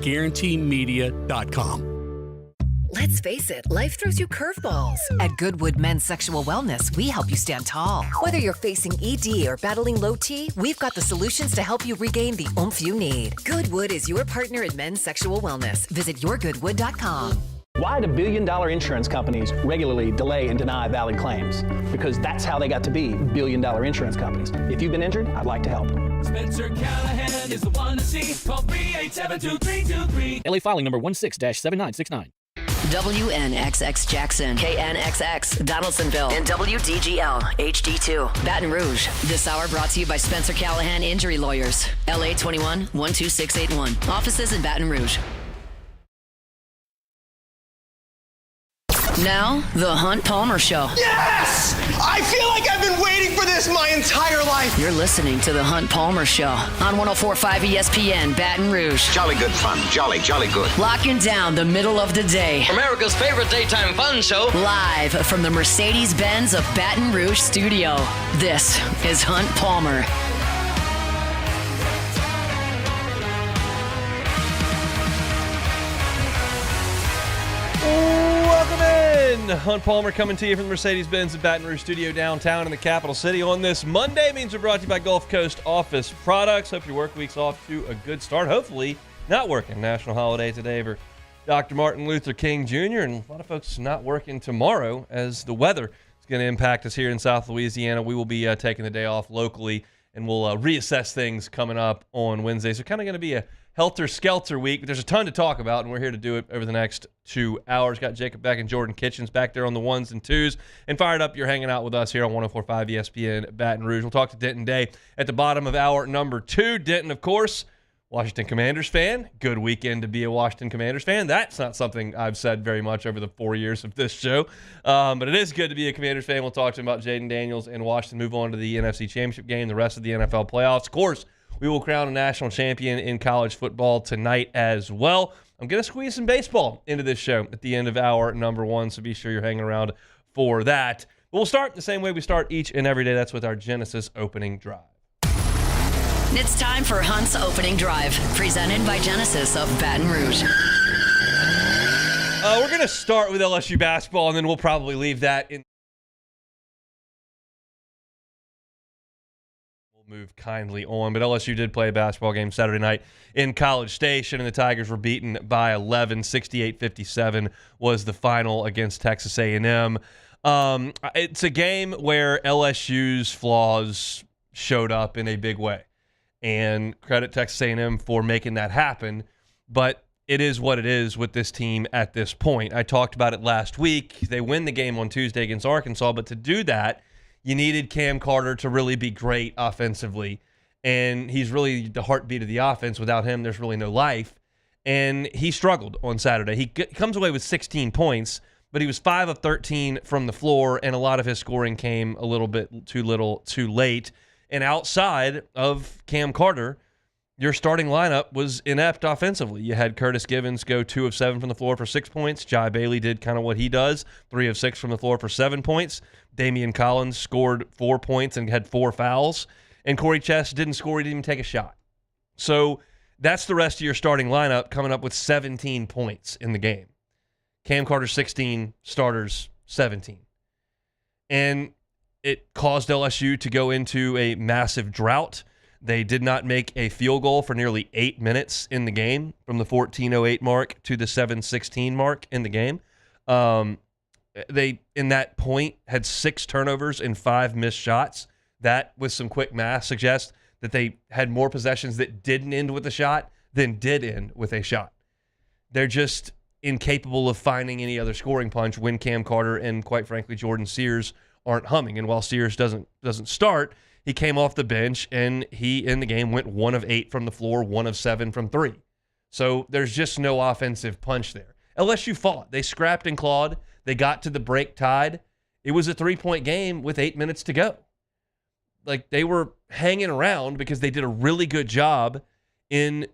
GuaranteeMedia.com. Let's face it, life throws you curveballs. At Goodwood Men's Sexual Wellness, we help you stand tall. Whether you're facing ED or battling low T, we've got the solutions to help you regain the oomph you need. Goodwood is your partner in men's sexual wellness. Visit yourgoodwood.com. Why do billion-dollar insurance companies regularly delay and deny valid claims? Because that's how they got to be billion-dollar insurance companies. If you've been injured, I'd like to help. Spencer Callahan is the one to see. Call 387-2323. LA filing number 16-7969. WNXX Jackson, KNXX Donaldsonville, and WDGL HD2 Baton Rouge. This hour brought to you by Spencer Callahan Injury Lawyers. LA 21 12681. Offices in Baton Rouge. Now, the Hunt Palmer Show. Yes! I feel like I've been waiting for this my entire life. You're listening to the Hunt Palmer Show on 104.5 ESPN Baton Rouge. Jolly good fun. Jolly good. Locking down the middle of the day. America's favorite daytime fun show. Live from the Mercedes-Benz of Baton Rouge studio. This is Hunt Palmer. Welcome in. Hunt Palmer coming to you from the Mercedes-Benz of Baton Rouge studio downtown in the capital city on this Monday. Means we're brought to you by Gulf Coast Office Products. Hope your work week's off to a good start. Hopefully not working. National holiday today for Dr. Martin Luther King Jr. And a lot of folks not working tomorrow as the weather is going to impact us here in South Louisiana. We will be taking the day off locally, and we'll reassess things coming up on Wednesday. So kind of going to be a helter-skelter week, but there's a ton to talk about, and we're here to do it over the next 2 hours. Got Jacob Beck and Jordan Kitchens back there on the ones and twos, and fired up. You're hanging out with us here on 104.5 ESPN Baton Rouge. We'll talk to Denton Day at the bottom of hour number 2. Denton, of course, Washington Commanders fan. Good weekend to be a Washington Commanders fan. That's not something I've said very much over the 4 years of this show, but it is good to be a Commanders fan. We'll talk to him about Jaden Daniels and Washington. Move on to the NFC Championship game, the rest of the NFL playoffs. Of course, we will crown a national champion in college football tonight as well. I'm going to squeeze some baseball into this show at the end of hour number 1, so be sure you're hanging around for that. But we'll start the same way we start each and every day. That's with our Genesis opening drive. It's time for Hunt's opening drive, presented by Genesis of Baton Rouge. We're going to start with LSU basketball, and then we'll probably leave that in. Move kindly on, but LSU did play a basketball game Saturday night in College Station, and the Tigers were beaten by 11. 68-57 was the final against Texas A&M. It's a game where LSU's flaws showed up in a big way, and credit Texas A&M for making that happen, but it is what it is with this team at this point. I talked about it last week. They win the game on Tuesday against Arkansas, but to do that, you needed Cam Carter to really be great offensively, and he's really the heartbeat of the offense. Without him, there's really no life, and he struggled on Saturday. He comes away with 16 points, but he was 5 of 13 from the floor, and a lot of his scoring came a little bit too little, too late. And outside of Cam Carter, your starting lineup was inept offensively. You had Curtis Givens go 2 of 7 from the floor for 6 points. Jai Bailey did kind of what he does, 3 of 6 from the floor for 7 points. Damian Collins scored 4 points and had 4 fouls. And Corey Chess didn't score. He didn't even take a shot. So that's the rest of your starting lineup coming up with 17 points in the game. Cam Carter 16, starters 17. And it caused LSU to go into a massive drought. They did not make a field goal for nearly 8 minutes in the game, from the 14:08 mark to the 7:16 mark in the game. They, in that point, had 6 turnovers and 5 missed shots. That, with some quick math, suggests that they had more possessions that didn't end with a shot than did end with a shot. They're just incapable of finding any other scoring punch when Cam Carter and, quite frankly, Jordan Sears aren't humming. And while Sears doesn't start, he came off the bench, and he, in the game, went 1 of 8 from the floor, 1 of 7 from 3. So there's just no offensive punch there. LSU fought. They scrapped and clawed. They got to the break tied. It was a 3-point game with 8 minutes to go. Like, they were hanging around because they did a really good job in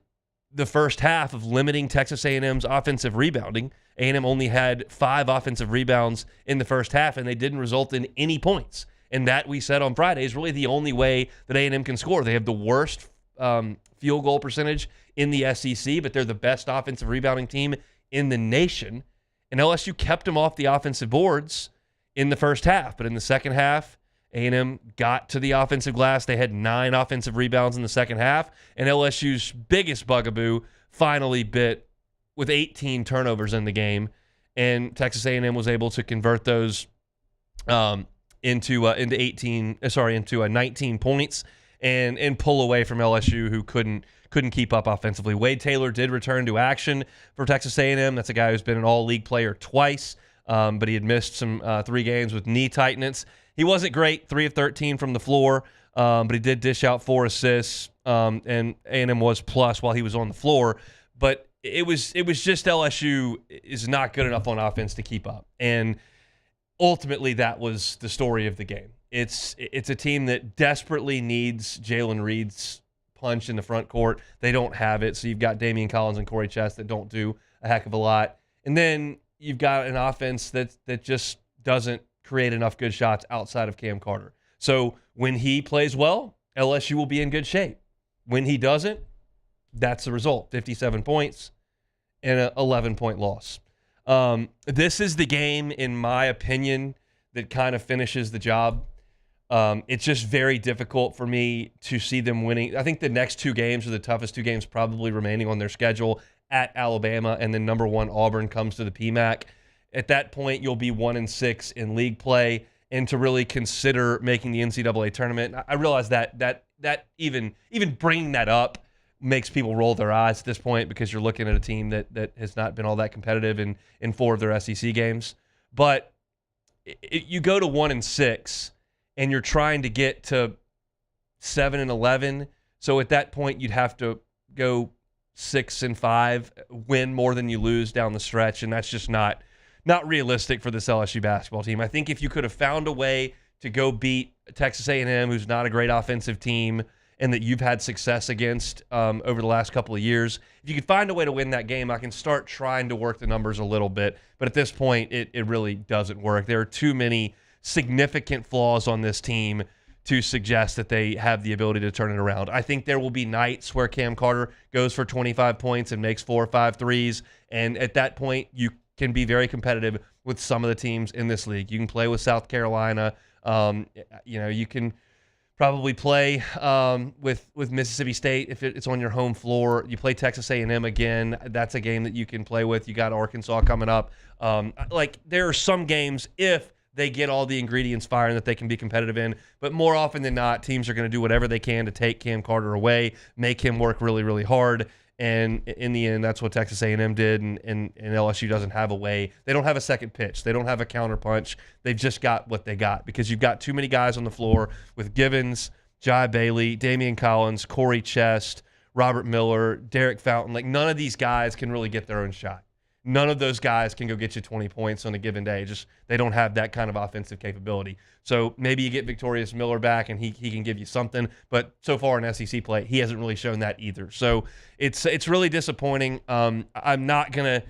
the first half of limiting Texas A&M's offensive rebounding. A&M only had 5 offensive rebounds in the first half, and they didn't result in any points. And that, we said on Friday, is really the only way that A&M can score. They have the worst field goal percentage in the SEC, but they're the best offensive rebounding team in the nation. And LSU kept them off the offensive boards in the first half. But in the second half, A&M got to the offensive glass. They had 9 offensive rebounds in the second half. And LSU's biggest bugaboo finally bit with 18 turnovers in the game. And Texas A&M was able to convert those into 19 points and pull away from LSU, who couldn't keep up offensively. Wade Taylor did return to action for Texas A&M. That's a guy who's been an all-league player twice, but he had missed some 3 games with knee tightness. He wasn't great, 3 of 13 from the floor, but he did dish out 4 assists, and A&M was plus while he was on the floor. But it was just LSU is not good enough on offense to keep up. And ultimately, that was the story of the game. It's a team that desperately needs Jalen Reed's punch in the front court. They don't have it, so you've got Damian Collins and Corey Chest that don't do a heck of a lot. And then you've got an offense that just doesn't create enough good shots outside of Cam Carter. So when he plays well, LSU will be in good shape. When he doesn't, that's the result. 57 points and an 11-point loss. This is the game, in my opinion, that kind of finishes the job. It's just very difficult for me to see them winning. I think the next 2 games are the toughest 2 games probably remaining on their schedule, at Alabama, and then number 1 Auburn comes to the PMAC. At that point, you'll be 1-6 in league play, and to really consider making the NCAA tournament. I realize that even bringing that up makes people roll their eyes at this point, because you're looking at a team that has not been all that competitive in 4 of their SEC games. But you go to 1-6, and you're trying to get to 7-11. So at that point, you'd have to go 6-5, win more than you lose down the stretch, and that's just not realistic for this LSU basketball team. I think if you could have found a way to go beat Texas A&M, who's not a great offensive team, and that you've had success against over the last couple of years, if you could find a way to win that game, I can start trying to work the numbers a little bit. But at this point, it really doesn't work. There are too many significant flaws on this team to suggest that they have the ability to turn it around. I think there will be nights where Cam Carter goes for 25 points and makes 4 or 5 threes, and at that point, you can be very competitive with some of the teams in this league. You can play with South Carolina. You can probably play with Mississippi State if it's on your home floor. You play Texas A&M again. That's a game that you can play with. You got Arkansas coming up. There are some games, if they get all the ingredients firing, that they can be competitive in. But more often than not, teams are going to do whatever they can to take Cam Carter away, make him work really, really hard. And in the end, that's what Texas A&M did, and LSU doesn't have a way. They don't have a second pitch. They don't have a counter punch. They've just got what they got, because you've got too many guys on the floor with Givens, Jai Bailey, Damian Collins, Corey Chest, Robert Miller, Derek Fountain. None of these guys can really get their own shot. None of those guys can go get you 20 points on a given day. They don't have that kind of offensive capability. So maybe you get Victorious Miller back and he can give you something. But so far in SEC play, he hasn't really shown that either. So it's really disappointing. I'm not gonna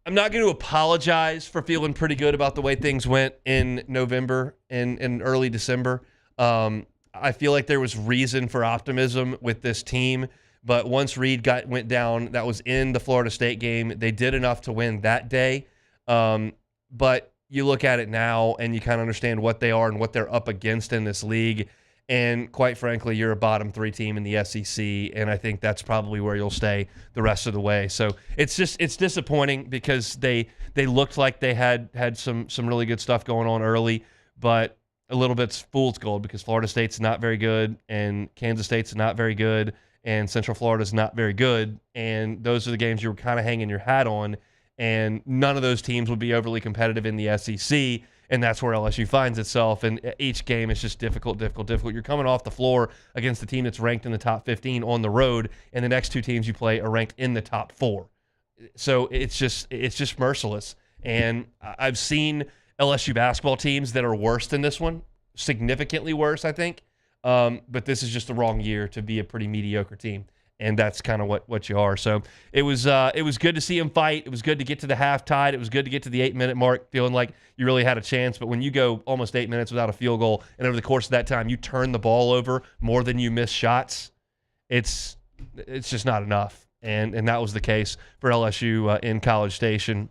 apologize for feeling pretty good about the way things went in November and in early December. I feel like there was reason for optimism with this team. But once Reed went down, that was in the Florida State game. They did enough to win that day. But you look at it now and you kind of understand what they are and what they're up against in this league. And quite frankly, you're a bottom 3 team in the SEC, and I think that's probably where you'll stay the rest of the way. So it's disappointing, because they looked like they had some really good stuff going on early, but a little bit's fool's gold, because Florida State's not very good and Kansas State's not very good. And Central Florida's not very good, and those are the games you were kind of hanging your hat on, and none of those teams would be overly competitive in the SEC, and that's where LSU finds itself, and each game is just difficult. You're coming off the floor against a team that's ranked in the top 15 on the road, and the next 2 teams you play are ranked in the top 4. So it's just merciless, and I've seen LSU basketball teams that are worse than this one, significantly worse, I think. But this is just the wrong year to be a pretty mediocre team, and that's kind of what you are. So it was good to see him fight. It was good to get to the half tied. It was good to get to the 8-minute mark, feeling like you really had a chance. But when you go almost 8 minutes without a field goal, and over the course of that time you turn the ball over more than you miss shots, it's It's just not enough. And that was the case for LSU in College Station.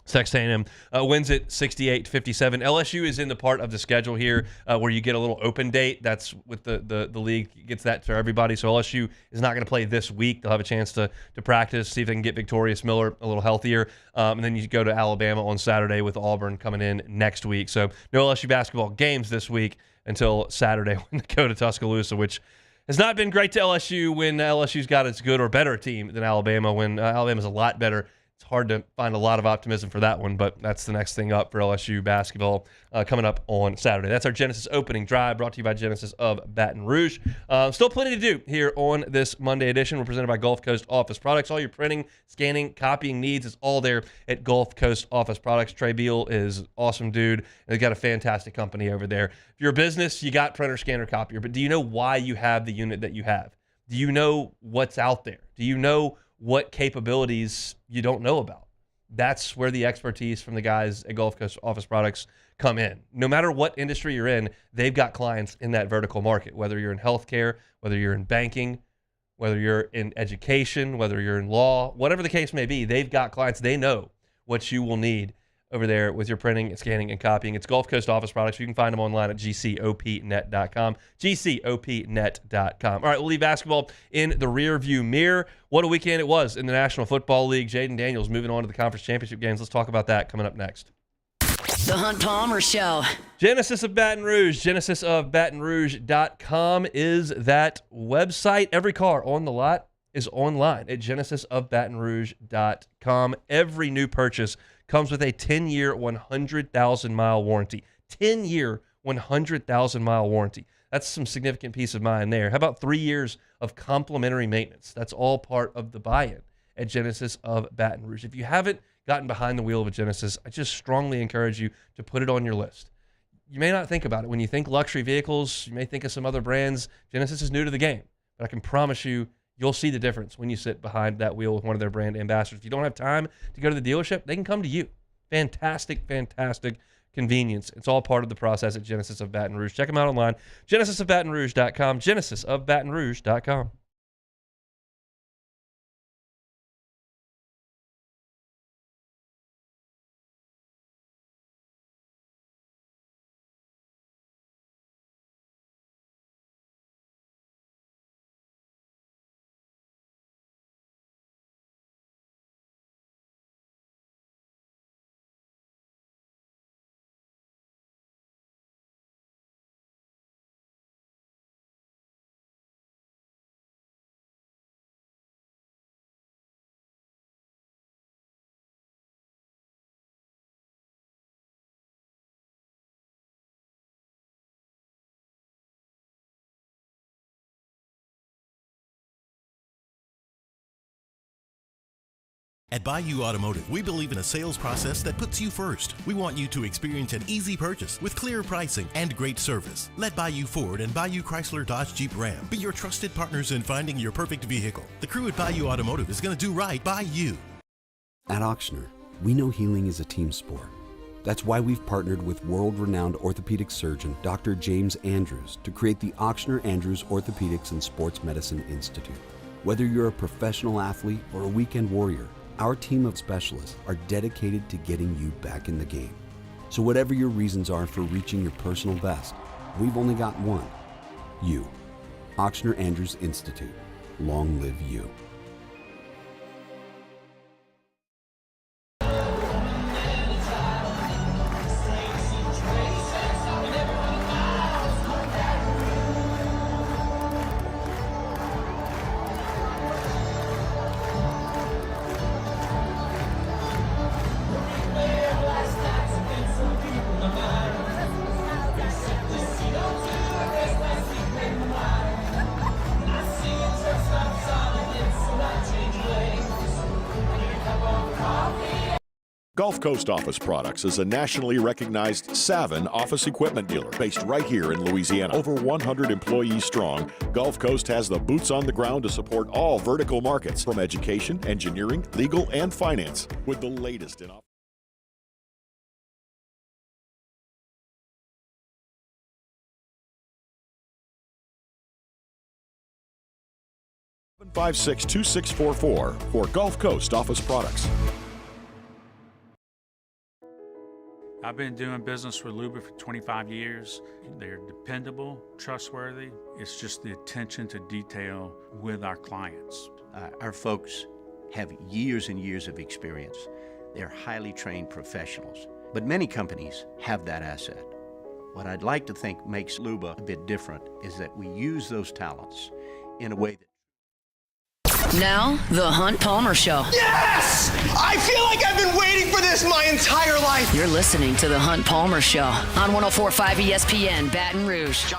Texas A&M wins it 68-57. LSU is in the part of the schedule here where you get a little open date. That's with the league gets that to everybody. So LSU is not going to play this week. They'll have a chance to practice, see if they can get Victorious Miller a little healthier. And then you go to Alabama on Saturday with Auburn coming in next week. So no LSU basketball games this week until Saturday when they go to Tuscaloosa, which has not been great to LSU when LSU's got its good or better team than Alabama, when Alabama's a lot better. It's hard to find a lot of optimism for that one, but that's the next thing up for LSU basketball coming up on Saturday. That's our Genesis opening drive, brought to you by Genesis of Baton Rouge. Still plenty to do here on this Monday edition. We're presented by Gulf Coast Office Products. All your printing, scanning, copying needs is all there at Gulf Coast Office Products. Trey Beal is an awesome dude, and they've got a fantastic company over there. If you're a business, you got printer, scanner, copier, but do you know why you have the unit that you have? Do you know what's out there? Do you know what capabilities you don't know about? That's where the expertise from the guys at Gulf Coast Office Products come in. No matter what industry you're in, they've got clients in that vertical market, whether you're in healthcare, whether you're in banking, whether you're in education, whether you're in law, whatever the case may be, they've got clients. They know what you will need over there with your printing, scanning, and copying. It's Gulf Coast Office Products. You can find them online at gcopnet.com, gcopnet.com. All right, we'll leave basketball in the rearview mirror. What a weekend it was in the National Football League. Jaden Daniels moving on to the conference championship games. Let's talk about that coming up next. The Hunt Palmer Show. Genesis of Baton Rouge, genesisofbatonrouge.com is that website. Every car on the lot is online at genesisofbatonrouge.com. Every new purchase comes with a 10-year, 100,000-mile warranty. 10-year, 100,000-mile warranty. That's some significant peace of mind there. How about 3 years of complimentary maintenance? That's all part of the buy-in at Genesis of Baton Rouge. If you haven't gotten behind the wheel of a Genesis, I just strongly encourage you to put it on your list. You may not think about it. When you think luxury vehicles, you may think of some other brands. Genesis is new to the game, but I can promise you, you'll see the difference when you sit behind that wheel with one of their brand ambassadors. If you don't have time to go to the dealership, they can come to you. Fantastic, fantastic convenience. It's all part of the process at Genesis of Baton Rouge. Check them out online, genesisofbatonrouge.com, genesisofbatonrouge.com. At Bayou Automotive, we believe in a sales process that puts you first. We want you to experience an easy purchase with clear pricing and great service. Let Bayou Ford and Bayou Chrysler Dodge Jeep Ram be your trusted partners in finding your perfect vehicle. The crew at Bayou Automotive is going to do right by you. At Auctioner, we know healing is a team sport. That's why we've partnered with world-renowned orthopedic surgeon Dr. James Andrews to create the Auctioner Andrews Orthopedics and Sports Medicine Institute. Whether you're a professional athlete or a weekend warrior, our team of specialists are dedicated to getting you back in the game. So whatever your reasons are for reaching your personal best, we've only got one: you. Auctioner Andrews Institute. Long live you. Gulf Coast Office Products is a nationally recognized Savin office equipment dealer based right here in Louisiana. Over 100 employees strong, Gulf Coast has the boots on the ground to support all vertical markets, from education, engineering, legal, and finance, with the latest in 562644 for Gulf Coast Office Products. I've been doing business with Luba for 25 years. They're dependable, trustworthy. It's just the attention to detail with our clients. Our folks have years and years of experience. They're highly trained professionals, but many companies have that asset. What I'd like to think makes Luba a bit different is that we use those talents in a way that... Now, the Hunt Palmer Show. Yes! I feel like I've been waiting for this my entire life. You're listening to the Hunt Palmer Show on 104.5 ESPN Baton Rouge.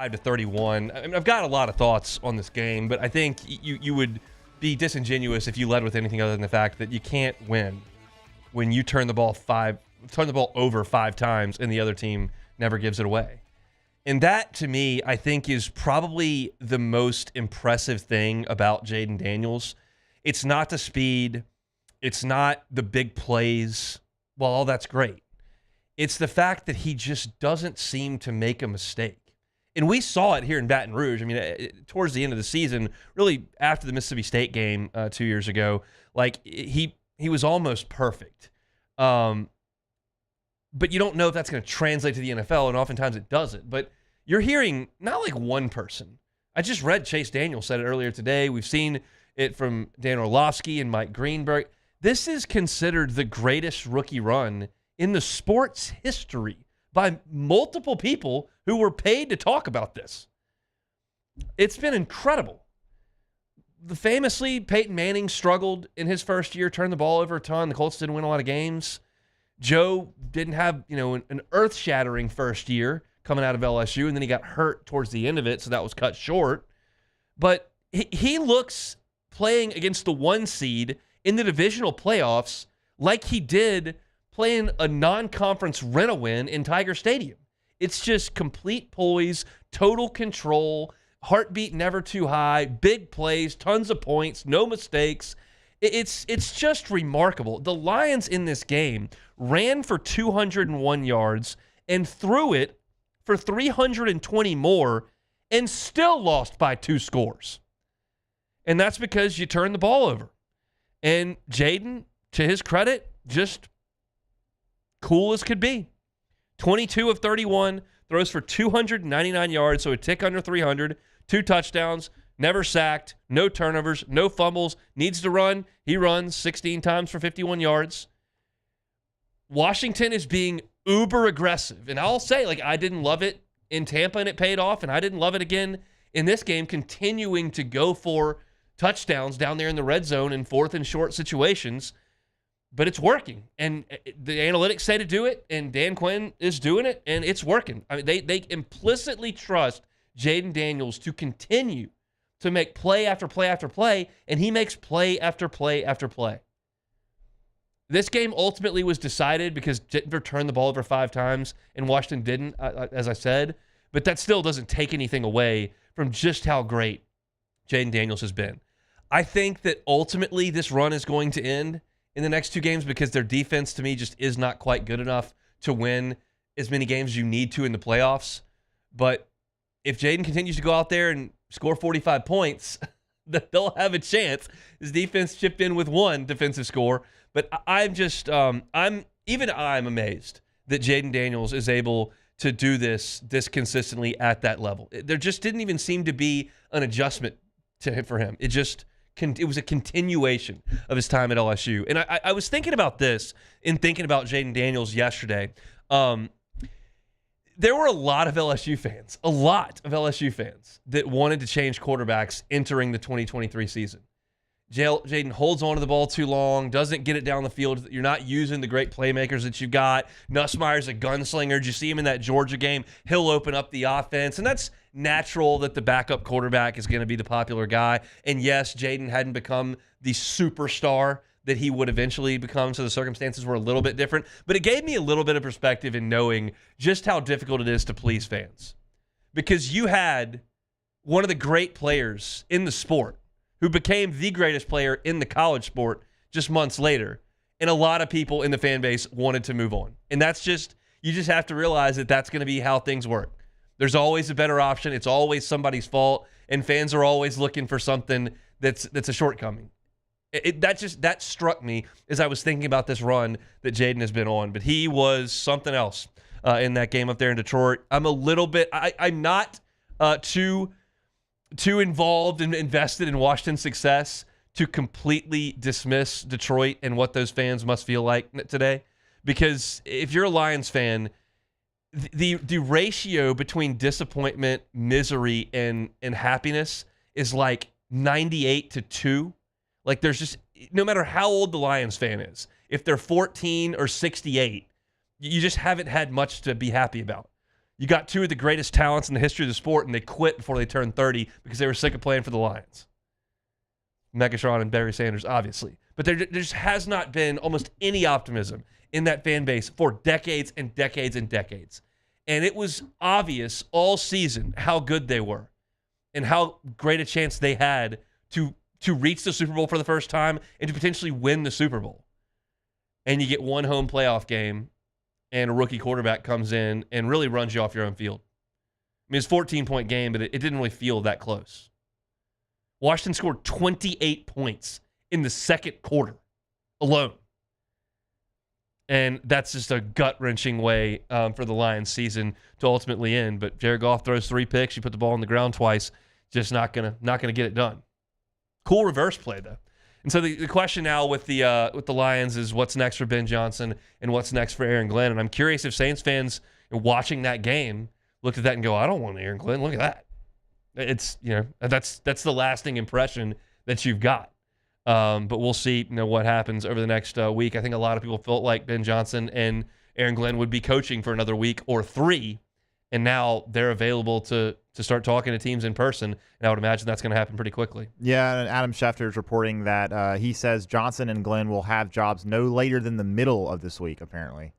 To 31. I mean, I've got a lot of thoughts on this game, but I think you would be disingenuous if you led with anything other than the fact that you can't win when you turn the ball over 5 times and the other team never gives it away. And that, to me, I think is probably the most impressive thing about Jaden Daniels. It's not the speed. It's not the big plays. Well, all that's great. It's the fact that he just doesn't seem to make a mistake. And we saw it here in Baton Rouge. I mean, towards the end of the season, really after the Mississippi State game 2 years ago, like he was almost perfect. But you don't know if that's going to translate to the NFL, and oftentimes it doesn't. But you're hearing not like one person. I just read Chase Daniel said it earlier today. We've seen it from Dan Orlovsky and Mike Greenberg. This is considered the greatest rookie run in the sports history by multiple people who were paid to talk about this. It's been incredible. Famously, Peyton Manning struggled in his first year, turned the ball over a ton. The Colts didn't win a lot of games. Joe didn't have, an earth-shattering first year coming out of LSU, and then he got hurt towards the end of it, so that was cut short. But he looks playing against the 1 seed in the divisional playoffs like he did playing a non-conference rent-a-win in Tiger Stadium. It's just complete poise, total control, heartbeat never too high, big plays, tons of points, no mistakes. It's just remarkable. The Lions in this game ran for 201 yards and threw it for 320 more and still lost by 2 scores. And that's because you turned the ball over. And Jaden, to his credit, just cool as could be. 22 of 31, throws for 299 yards, so a tick under 300, 2 touchdowns, never sacked, no turnovers, no fumbles, needs to run. He runs 16 times for 51 yards. Washington is being uber aggressive. And I'll say, I didn't love it in Tampa and it paid off, and I didn't love it again in this game, continuing to go for touchdowns down there in the red zone in 4th and short situations. But it's working, and the analytics say to do it, and Dan Quinn is doing it, and it's working. I mean, they implicitly trust Jaden Daniels to continue to make play after play after play, and he makes play after play after play. This game ultimately was decided because Denver turned the ball over 5 times, and Washington didn't, as I said, but that still doesn't take anything away from just how great Jaden Daniels has been. I think that ultimately this run is going to end in the next 2 games because their defense, to me, just is not quite good enough to win as many games as you need to in the playoffs. But if Jaden continues to go out there and score 45 points, they'll have a chance. His defense chipped in with 1 defensive score. But I'm just, I'm amazed that Jaden Daniels is able to do this consistently at that level. There just didn't even seem to be an adjustment for him. It was a continuation of his time at LSU. And I was thinking about this in thinking about Jaden Daniels yesterday. There were a lot of LSU fans that wanted to change quarterbacks entering the 2023 season. Jaden holds on to the ball too long, doesn't get it down the field. You're not using the great playmakers that you've got. Nussmeier's a gunslinger. Did you see him in that Georgia game? He'll open up the offense, and that's natural that the backup quarterback is going to be the popular guy. And yes, Jaden hadn't become the superstar that he would eventually become, so the circumstances were a little bit different. But it gave me a little bit of perspective in knowing just how difficult it is to please fans. Because you had one of the great players in the sport who became the greatest player in the college sport just months later. And a lot of people in the fan base wanted to move on. And that's just, you just have to realize that that's going to be how things work. There's always a better option. It's always somebody's fault. And fans are always looking for something that's a shortcoming. That struck me as I was thinking about this run that Jaden has been on. But he was something else in that game up there in Detroit. I'm a little bit, I'm not too involved and invested in Washington's success to completely dismiss Detroit and what those fans must feel like today. Because if you're a Lions fan, the ratio between disappointment, misery, and happiness is like 98-2. Like there's just, no matter how old the Lions fan is, if they're 14 or 68, you just haven't had much to be happy about. You got two of the greatest talents in the history of the sport, and they quit before they turned 30 because they were sick of playing for the Lions. Megatron and Barry Sanders, obviously. But there just has not been almost any optimism in that fan base for decades and decades and decades. And it was obvious all season how good they were and how great a chance they had to reach the Super Bowl for the first time and to potentially win the Super Bowl. And you get one home playoff game, and a rookie quarterback comes in and really runs you off your own field. I mean, it's a 14-point game, but it didn't really feel that close. Washington scored 28 points in the second quarter alone. And that's just a gut-wrenching way for the Lions season to ultimately end. But Jared Goff throws 3 picks. You put the ball on the ground twice. Just not gonna get it done. Cool reverse play, though. And so the question now with the Lions is what's next for Ben Johnson and what's next for Aaron Glenn. And I'm curious if Saints fans watching that game looked at that and go, I don't want Aaron Glenn. Look at that. It's, that's the lasting impression that you've got. But we'll see what happens over the next week. I think a lot of people felt like Ben Johnson and Aaron Glenn would be coaching for another week or 3. And now they're available to start talking to teams in person. And I would imagine that's going to happen pretty quickly. Yeah, and Adam Schefter is reporting that he says Johnson and Glenn will have jobs no later than the middle of this week, apparently.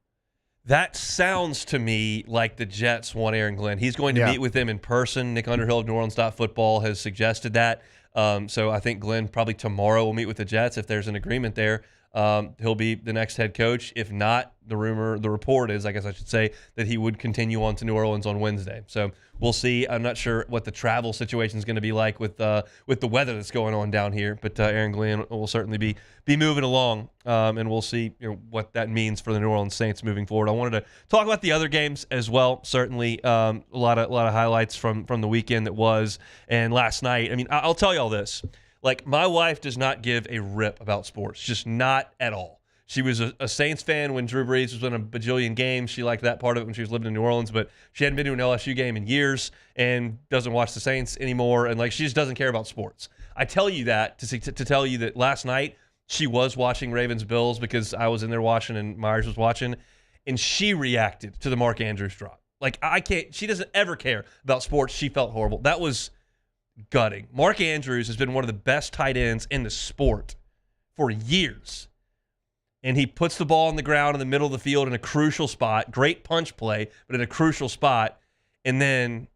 That sounds to me like the Jets want Aaron Glenn. He's going to meet with them in person. Nick Underhill of NewOrleans.football has suggested that. So I think Glenn probably tomorrow will meet with the Jets if there's an agreement there. He'll be the next head coach. If not, the report is, I guess I should say, that he would continue on to New Orleans on Wednesday. So we'll see. I'm not sure what the travel situation is going to be like with the weather that's going on down here, but Aaron Glenn will certainly be moving along, and we'll see what that means for the New Orleans Saints moving forward. I wanted to talk about the other games as well. Certainly, a lot of highlights from the weekend that was, and last night. I mean, I'll tell you all this. Like, my wife does not give a rip about sports, just not at all. She was a Saints fan when Drew Brees was in a bajillion games. She liked that part of it when she was living in New Orleans, but she hadn't been to an LSU game in years and doesn't watch the Saints anymore, and she just doesn't care about sports. I tell you that to tell you that last night she was watching Ravens-Bills because I was in there watching and Myers was watching, and she reacted to the Mark Andrews drop. She doesn't ever care about sports. She felt horrible. That was gutting. Mark Andrews has been one of the best tight ends in the sport for years. And he puts the ball on the ground in the middle of the field in a crucial spot. Great punch play, but in a crucial spot. And then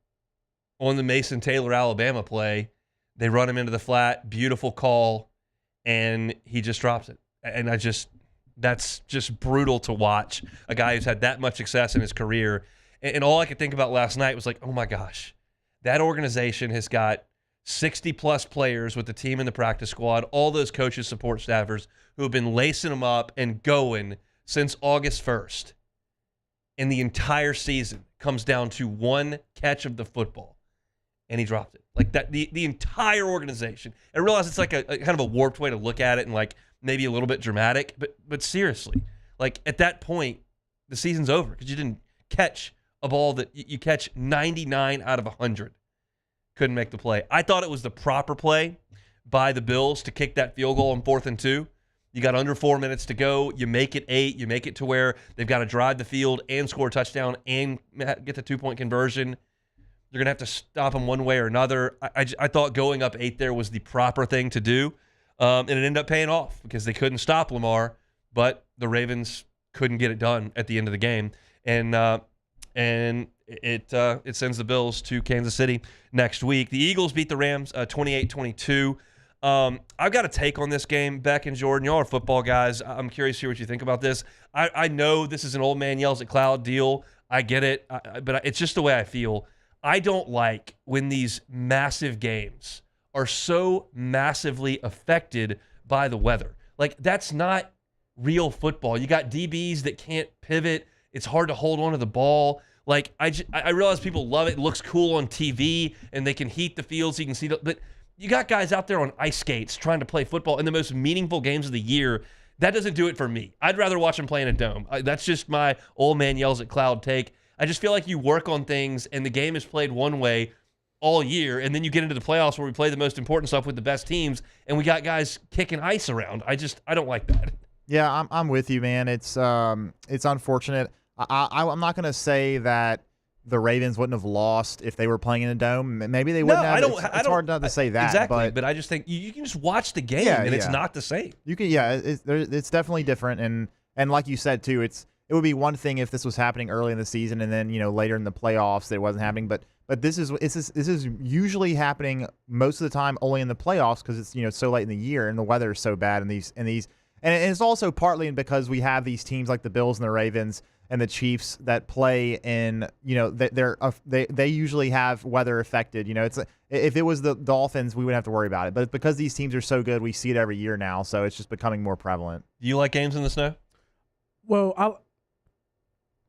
on the Mason Taylor Alabama play, they run him into the flat. Beautiful call. And he just drops it. And that's just brutal to watch. A guy who's had that much success in his career. And all I could think about last night was oh my gosh, that organization has got 60-plus players with the team in the practice squad, all those coaches, support staffers who have been lacing them up and going since August 1st. And the entire season comes down to one catch of the football, and he dropped it. Like that, the entire organization. I realize it's like a kind of a warped way to look at it and maybe a little bit dramatic, but seriously, at that point, the season's over because you didn't catch a ball that you catch 99 out of 100. Couldn't make the play. I thought it was the proper play, by the Bills to kick that field goal on 4th and 2. You got under 4 minutes to go. You make it 8. You make it to where they've got to drive the field and score a touchdown and get the 2-point conversion. You're going to have to stop them one way or another. I thought going up 8 there was the proper thing to do, and it ended up paying off because they couldn't stop Lamar, but the Ravens couldn't get it done at the end of the game, and it sends the Bills to Kansas City next week. The Eagles beat the Rams 28-22. I've got a take on this game. Beck and Jordan, y'all are football guys. I'm curious to hear what you think about this. I know this is an old man yells at cloud deal. I get it, but it's just the way I feel. I don't like when these massive games are so massively affected by the weather. Like, that's not real football. You got DBs that can't pivot. It's hard to hold on to the ball. Like, I realize people love it. It looks cool on TV, and they can heat the field so you can see but you got guys out there on ice skates trying to play football in the most meaningful games of the year. That doesn't do it for me. I'd rather watch them play in a dome. That's just my old man yells at cloud take. I just feel like you work on things and the game is played one way all year, and then you get into the playoffs where we play the most important stuff with the best teams, and we got guys kicking ice around. I don't like that. Yeah, I'm with you, man. It's unfortunate. I'm not going to say that the Ravens wouldn't have lost if they were playing in a dome. Maybe they wouldn't have. It's hard not to say that. Exactly, but I just think you can just watch the game, and it's not the same. You can, it's definitely different, and like you said too, it would be one thing if this was happening early in the season and then later in the playoffs that it wasn't happening. But this is usually happening most of the time only in the playoffs because it's so late in the year and the weather is so bad and it's also partly because we have these teams like the Bills and the Ravens and the Chiefs that play in they usually have weather affected. It's if it was the Dolphins we wouldn't have to worry about it. But because these teams are so good, we see it every year now, so it's just becoming more prevalent. Do you like games in the snow? Well,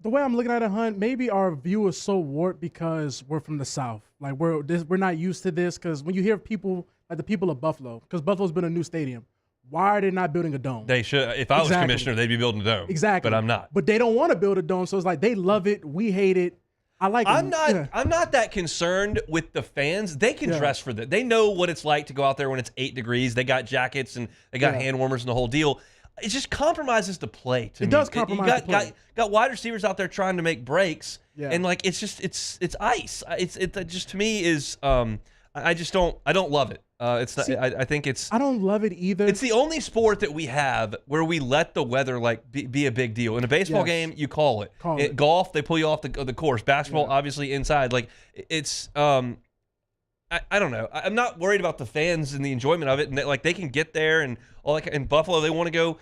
the way I'm looking at it, Hunt, maybe our view is so warped because we're from the South. Like we're not used to this because when you hear people like the people of Buffalo, because Buffalo's been a new stadium, why are they not building a dome? They should. If I was commissioner, they'd be building a dome. Exactly. But I'm not. But they don't want to build a dome, so it's like they love it, we hate it. I like I'm not that concerned with the fans. They can dress for that. They know what it's like to go out there when it's 8 degrees. They got jackets and they got hand warmers and the whole deal. It just compromises the play to me. It does compromise the play. Got wide receivers out there trying to make breaks, and like it's ice. It just to me is I don't love it. It's not. I think it's. I don't love it either. It's the only sport that we have where we let the weather be a big deal. In a baseball game, you call it. Golf, they pull you off the course. Basketball, obviously inside. Like it's. I don't know. I'm not worried about the fans and the enjoyment of it, and they can get there and all that. In Buffalo, they want to go,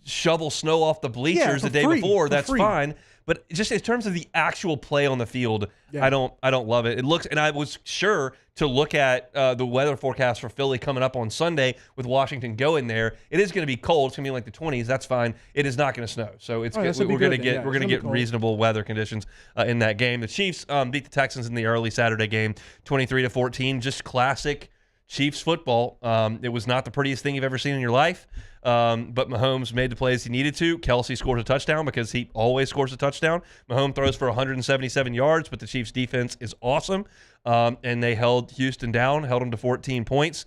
shovel snow off the bleachers the day before. That's fine. But just in terms of the actual play on the field, I don't love it. It looks, and I was sure to look at the weather forecast for Philly coming up on Sunday with Washington going there. It is going to be cold. It's going to be like the 20s. That's fine. It is not going to snow, so it's we're going to get reasonable weather conditions in that game. The Chiefs beat the Texans in the early Saturday game, 23-14. Just classic Chiefs football. It was not the prettiest thing you've ever seen in your life. But Mahomes made the plays he needed to. Kelsey scores a touchdown because he always scores a touchdown. Mahomes throws for 177 yards, but the Chiefs' defense is awesome. And they held Houston down, held them to 14 points.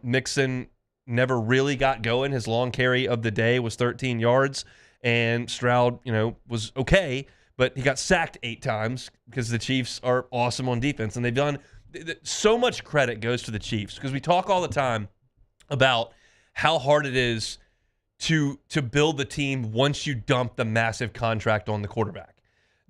Mixon never really got going. His long carry of the day was 13 yards. And Stroud, was okay, but he got sacked 8 times because the Chiefs are awesome on defense. And they've done so much credit goes to the Chiefs because we talk all the time about how hard it is to build the team once you dump the massive contract on the quarterback.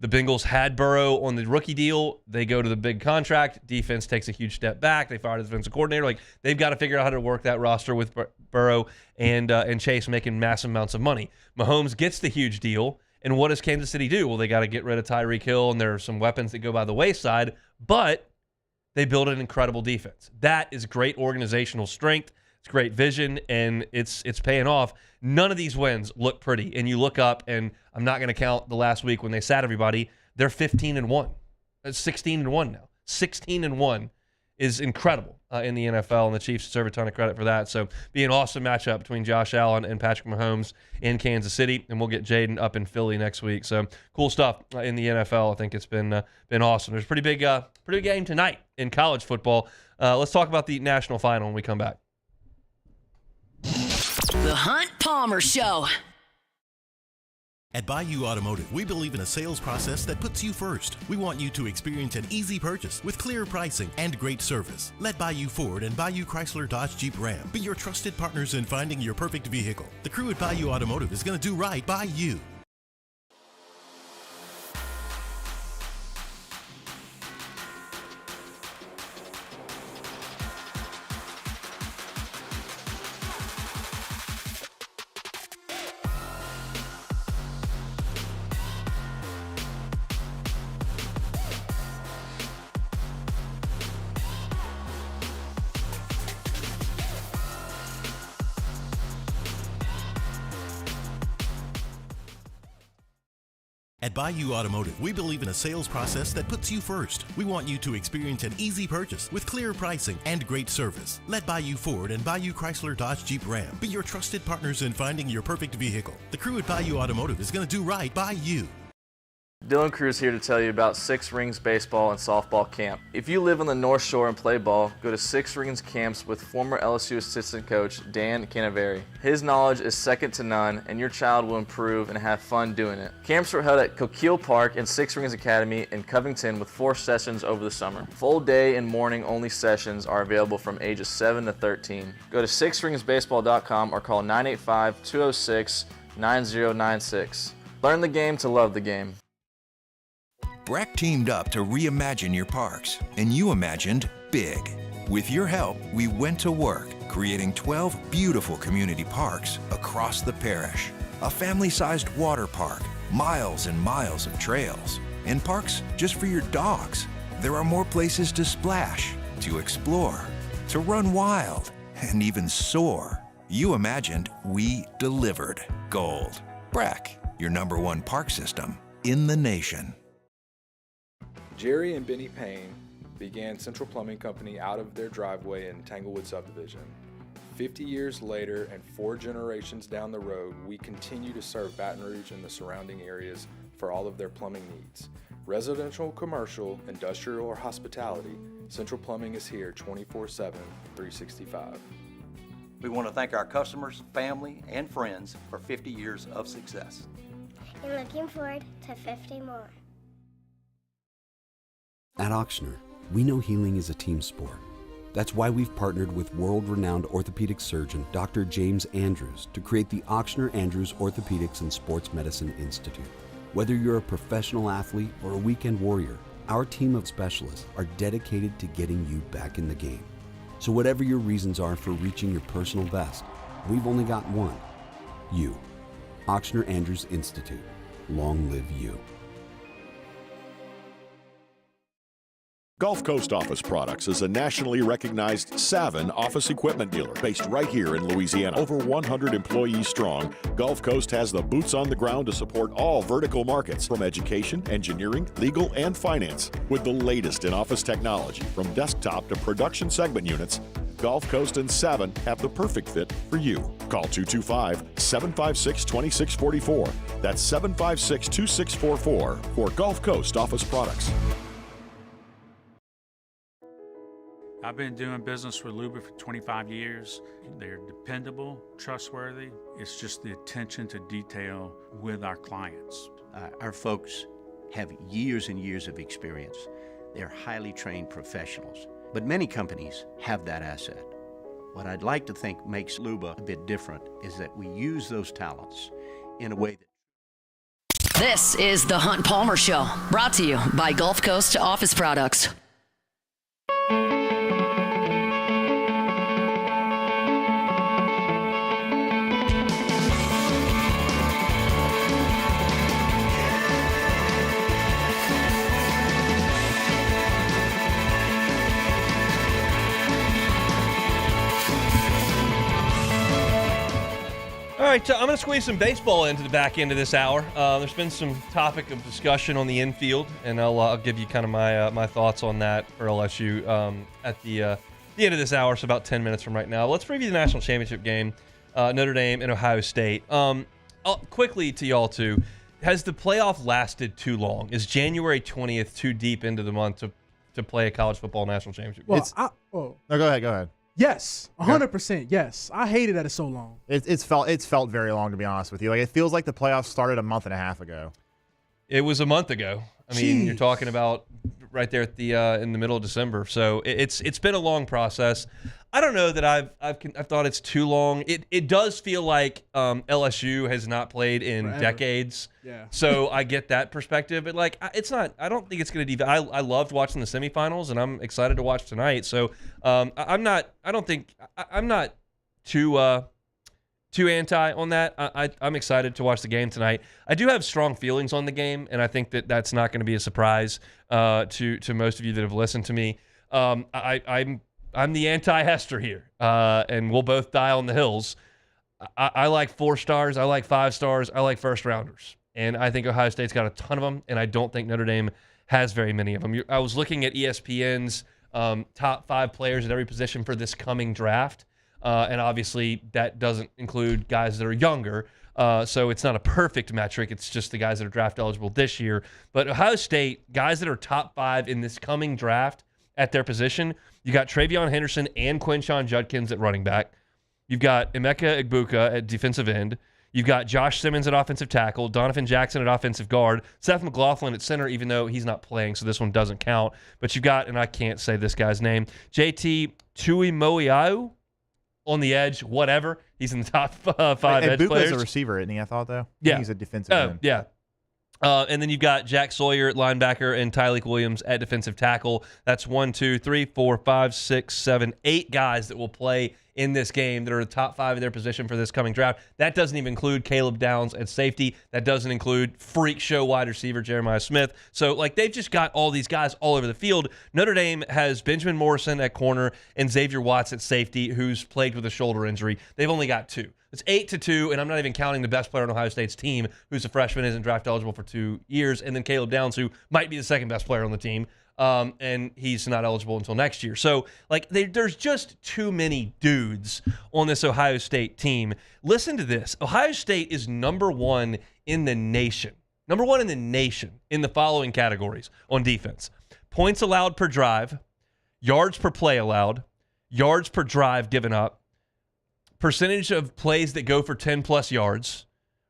The Bengals had Burrow on the rookie deal. They go to the big contract. Defense takes a huge step back. They fire the defensive coordinator. They've got to figure out how to work that roster with Burrow and Chase making massive amounts of money. Mahomes gets the huge deal. And what does Kansas City do? Well, they got to get rid of Tyreek Hill, and there are some weapons that go by the wayside, but they build an incredible defense. That is great organizational strength. It's great vision, and it's paying off. None of these wins look pretty, and you look up, and I'm not going to count the last week when they sat everybody. They're 15-1. It's 16-1 now. 16-1 is incredible in the NFL, and the Chiefs deserve a ton of credit for that. So be an awesome matchup between Josh Allen and Patrick Mahomes in Kansas City, and we'll get Jaden up in Philly next week. So cool stuff in the NFL. I think it's been awesome. There's a pretty big game tonight in college football. Let's talk about the national final when we come back. The Hunt Palmer Show. At Bayou Automotive, we believe in a sales process that puts you first. We want you to experience an easy purchase with clear pricing and great service. Let Bayou Ford and Bayou Chrysler Dodge Jeep Ram be your trusted partners in finding your perfect vehicle. The crew at Bayou Automotive is going to do right by you. At Bayou Automotive, we believe in a sales process that puts you first. We want you to experience an easy purchase with clear pricing and great service. Let Bayou Ford and Bayou Chrysler Dodge Jeep Ram be your trusted partners in finding your perfect vehicle. The crew at Bayou Automotive is going to do right by you. Dylan Cruz here to tell you about Six Rings Baseball and Softball Camp. If you live on the North Shore and play ball, go to Six Rings Camps with former LSU assistant coach Dan Canaveri. His knowledge is second to none, and your child will improve and have fun doing it. Camps are held at Coquille Park and Six Rings Academy in Covington with 4 sessions over the summer. Full day and morning only sessions are available from ages 7 to 13. Go to sixringsbaseball.com or call 985-206-9096. Learn the game to love the game. Breck teamed up to reimagine your parks, and you imagined big. With your help, we went to work, creating 12 beautiful community parks across the parish. A family-sized water park, miles and miles of trails, and parks just for your dogs. There are more places to splash, to explore, to run wild, and even soar. You imagined, we delivered. Gold. Breck, your #1 park system in the nation. Jerry and Benny Payne began Central Plumbing Company out of their driveway in Tanglewood Subdivision. 50 years later and 4 generations down the road, we continue to serve Baton Rouge and the surrounding areas for all of their plumbing needs. Residential, commercial, industrial, or hospitality, Central Plumbing is here 24/7, 365. We want to thank our customers, family, and friends for 50 years of success. And looking forward to 50 more. At Auctioner, we know healing is a team sport. That's why we've partnered with world-renowned orthopedic surgeon Dr. James Andrews to create the Auctioner Andrews Orthopedics and Sports Medicine Institute. Whether you're a professional athlete or a weekend warrior, our team of specialists are dedicated to getting you back in the game. So whatever your reasons are for reaching your personal best, we've only got one: you. Auctioner Andrews Institute. Long live you. Gulf Coast Office Products is a nationally recognized Savin office equipment dealer based right here in Louisiana. Over 100 employees strong, Gulf Coast has the boots on the ground to support all vertical markets, from education, engineering, legal, and finance. With the latest in office technology, from desktop to production segment units, Gulf Coast and Savin have the perfect fit for you. Call 225-756-2644. That's 756-2644 for Gulf Coast Office Products. I've been doing business with Luba for 25 years. They're dependable, trustworthy. It's just the attention to detail with our clients. Our folks have years and years of experience. They're highly trained professionals. But many companies have that asset. What I'd like to think makes Luba a bit different is that we use those talents in a way that... This is the Hunt Palmer Show, brought to you by Gulf Coast Office Products. All right, so I'm going to squeeze some baseball into the back end of this hour. There's been some topic of discussion on the infield, and I'll give you kind of my thoughts on that for LSU at the end of this hour, so about 10 minutes from right now. Let's preview the national championship game, Notre Dame and Ohio State. Quickly to y'all, too, has the playoff lasted too long? Is January 20th too deep into the month to play a college football national championship? No, go ahead. Yes, 100%. Yes, I hated that it's so long. It's felt very long, to be honest with you. Like, it feels like the playoffs started a month and a half ago. It was a month ago. I mean, you're talking about right there at the in the middle of December. So it's been a long process. I don't know that I've thought it's too long. It does feel like LSU has not played in decades. Yeah. So I get that perspective, but like it's not. I don't think it's going to. I loved watching the semifinals, and I'm excited to watch tonight. So I'm not. I don't think I'm not too anti on that. I'm excited to watch the game tonight. I do have strong feelings on the game, and I think that that's not going to be a surprise to most of you that have listened to me. I'm the anti-Hester here, and we'll both die on the hills. I like 4 stars. I like 5 stars. I like first-rounders, and I think Ohio State's got a ton of them, and I don't think Notre Dame has very many of them. I was looking at ESPN's top 5 players at every position for this coming draft. And obviously that doesn't include guys that are younger. So it's not a perfect metric. It's just the guys that are draft eligible this year. But Ohio State, guys that are top 5 in this coming draft at their position, you got Travion Henderson and Quinshon Judkins at running back. You've got Emeka Egbuka at defensive end. You've got Josh Simmons at offensive tackle, Donovan Jackson at offensive guard, Seth McLaughlin at center, even though he's not playing, so this one doesn't count. But you've got, and I can't say this guy's name, JT Tuimoiau on the edge, whatever. He's in the top 5 edge players. Buka's a receiver, isn't he? I thought, though. Yeah. He's a defensive end. Yeah. And then you've got Jack Sawyer at linebacker and Tyleek Williams at defensive tackle. That's 1, 2, 3, 4, 5, 6, 7, 8 guys that will play in this game that are the top 5 of their position for this coming draft. That doesn't even include Caleb Downs at safety. That doesn't include freak show wide receiver Jeremiah Smith. So, like, they've just got all these guys all over the field. Notre Dame has Benjamin Morrison at corner and Xavier Watts at safety, who's plagued with a shoulder injury. They've only got 2. It's 8-2, and I'm not even counting the best player on Ohio State's team, who's a freshman, isn't draft eligible for 2 years, and then Caleb Downs, who might be the second best player on the team, and he's not eligible until next year. So, like, there's just too many dudes on this Ohio State team. Listen to this. Ohio State is number 1 in the nation. Number 1 in the nation in the following categories on defense. Points allowed per drive, yards per play allowed, yards per drive given up, percentage of plays that go for 10-plus yards,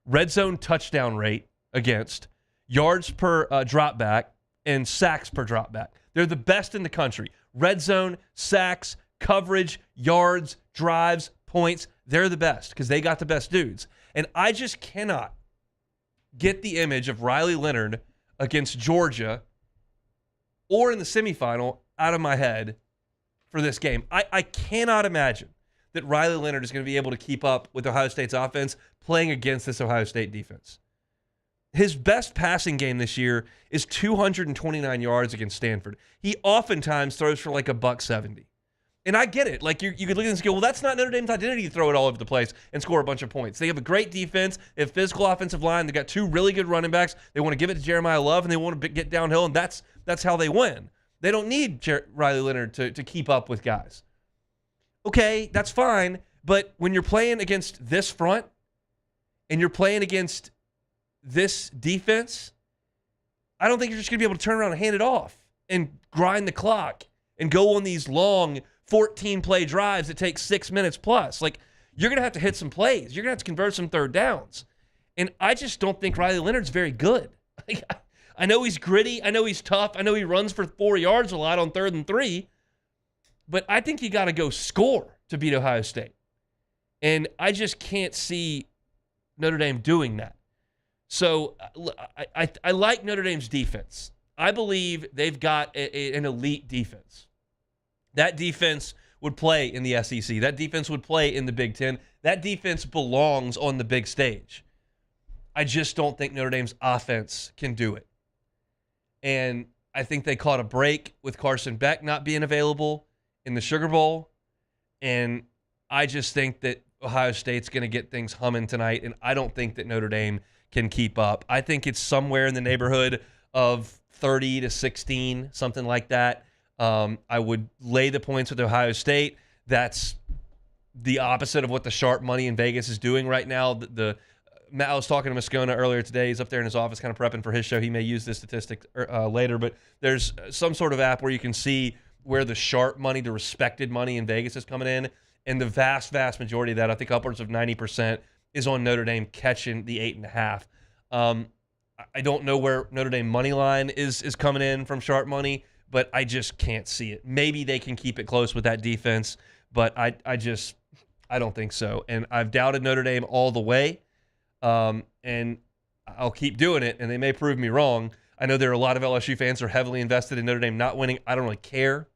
red zone touchdown rate against, yards per drop back, and sacks per drop back. They're the best in the country. Red zone, sacks, coverage, yards, drives, points. They're the best because they got the best dudes. And I just cannot get the image of Riley Leonard against Georgia or in the semifinal out of my head for this game. I cannot imagine that Riley Leonard is going to be able to keep up with Ohio State's offense playing against this Ohio State defense. His best passing game this year is 229 yards against Stanford. He oftentimes throws for like $170. And I get it. Like, you could look at this and go, well, that's not Notre Dame's identity to throw it all over the place and score a bunch of points. They have a great defense. They have physical offensive line. They got 2 really good running backs. They want to give it to Jeremiah Love, and they want to get downhill, and that's how they win. They don't need Riley Leonard to keep up with guys. Okay, that's fine, but when you're playing against this front and you're playing against this defense, I don't think you're just going to be able to turn around and hand it off and grind the clock and go on these long 14-play drives that take 6 minutes plus. Like, you're going to have to hit some plays. You're going to have to convert some third downs. And I just don't think Riley Leonard's very good. I know he's gritty. I know he's tough. I know he runs for 4 yards a lot on 3rd and 3. But I think you got to go score to beat Ohio State. And I just can't see Notre Dame doing that. So I like Notre Dame's defense. I believe they've got an elite defense. That defense would play in the SEC. That defense would play in the Big Ten. That defense belongs on the big stage. I just don't think Notre Dame's offense can do it. And I think they caught a break with Carson Beck not being available in the Sugar Bowl. And I just think that Ohio State's going to get things humming tonight, and I don't think that Notre Dame can keep up. I think it's somewhere in the neighborhood of 30-16, something like that. I would lay the points with Ohio State. That's the opposite of what the sharp money in Vegas is doing right now. I was talking to Moscona earlier today. He's up there in his office kind of prepping for his show. He may use this statistic later, but there's some sort of app where you can see where the sharp money, the respected money in Vegas is coming in. And the vast, vast majority of that, I think upwards of 90%, is on Notre Dame catching the 8.5. I don't know where Notre Dame money line is coming in from sharp money, but I just can't see it. Maybe they can keep it close with that defense, but I don't think so. And I've doubted Notre Dame all the way, and I'll keep doing it, and they may prove me wrong. I know there are a lot of LSU fans who are heavily invested in Notre Dame not winning. I don't really care,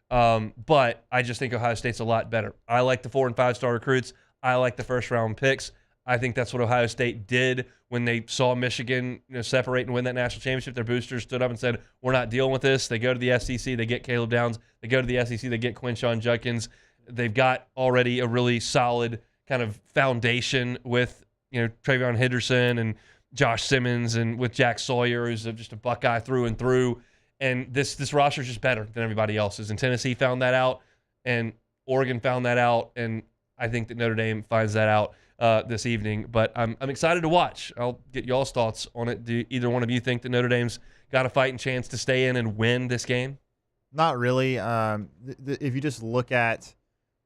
but I just think Ohio State's a lot better. I like the 4- and 5-star recruits. I like the first-round picks. I think that's what Ohio State did when they saw Michigan separate and win that national championship. Their boosters stood up and said, we're not dealing with this. They go to the SEC. They get Caleb Downs. They go to the SEC. They get Quinshon Judkins. They've got already a really solid kind of foundation with Travion Henderson and Josh Simmons and with Jack Sawyer, who's just a Buckeye through and through. And this roster is just better than everybody else's. And Tennessee found that out, and Oregon found that out, and I think that Notre Dame finds that out this evening. But I'm excited to watch. I'll get y'all's thoughts on it. Do either one of you think that Notre Dame's got a fighting chance to stay in and win this game? Not really. If you just look at,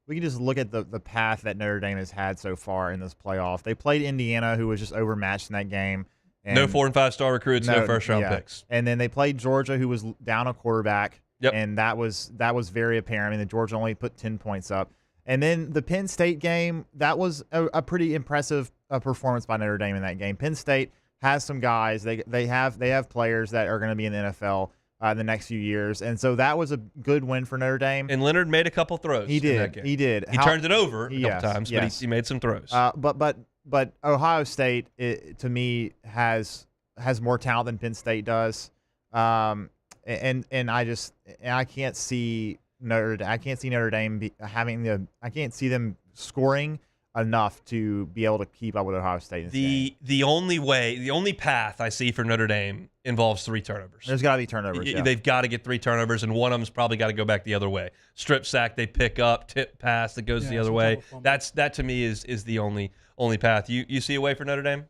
we can just look at the path that Notre Dame has had so far in this playoff. They played Indiana, who was just overmatched in that game. And no 4- and 5-star recruits, no first-round picks. And then they played Georgia, who was down a quarterback. Yep. And that was very apparent. I mean, Georgia only put 10 points up. And then the Penn State game, that was a pretty impressive performance by Notre Dame in that game. Penn State has some guys. They have players that are going to be in the NFL in the next few years. And so that was a good win for Notre Dame. And Leonard made a couple throws. He did. In that game. He did. He turned it over a couple times, but he made some throws. But Ohio State, to me, has more talent than Penn State does. And I can't see Notre Dame I can't see them scoring enough to be able to keep up with Ohio State. The only path I see for Notre Dame involves 3 turnovers. There's got to be turnovers. Yeah. They've got to get 3 turnovers, and one of them's probably got to go back the other way. Strip sack, they pick up, tip pass that goes the other way. That to me is the only path. You see a way for Notre Dame?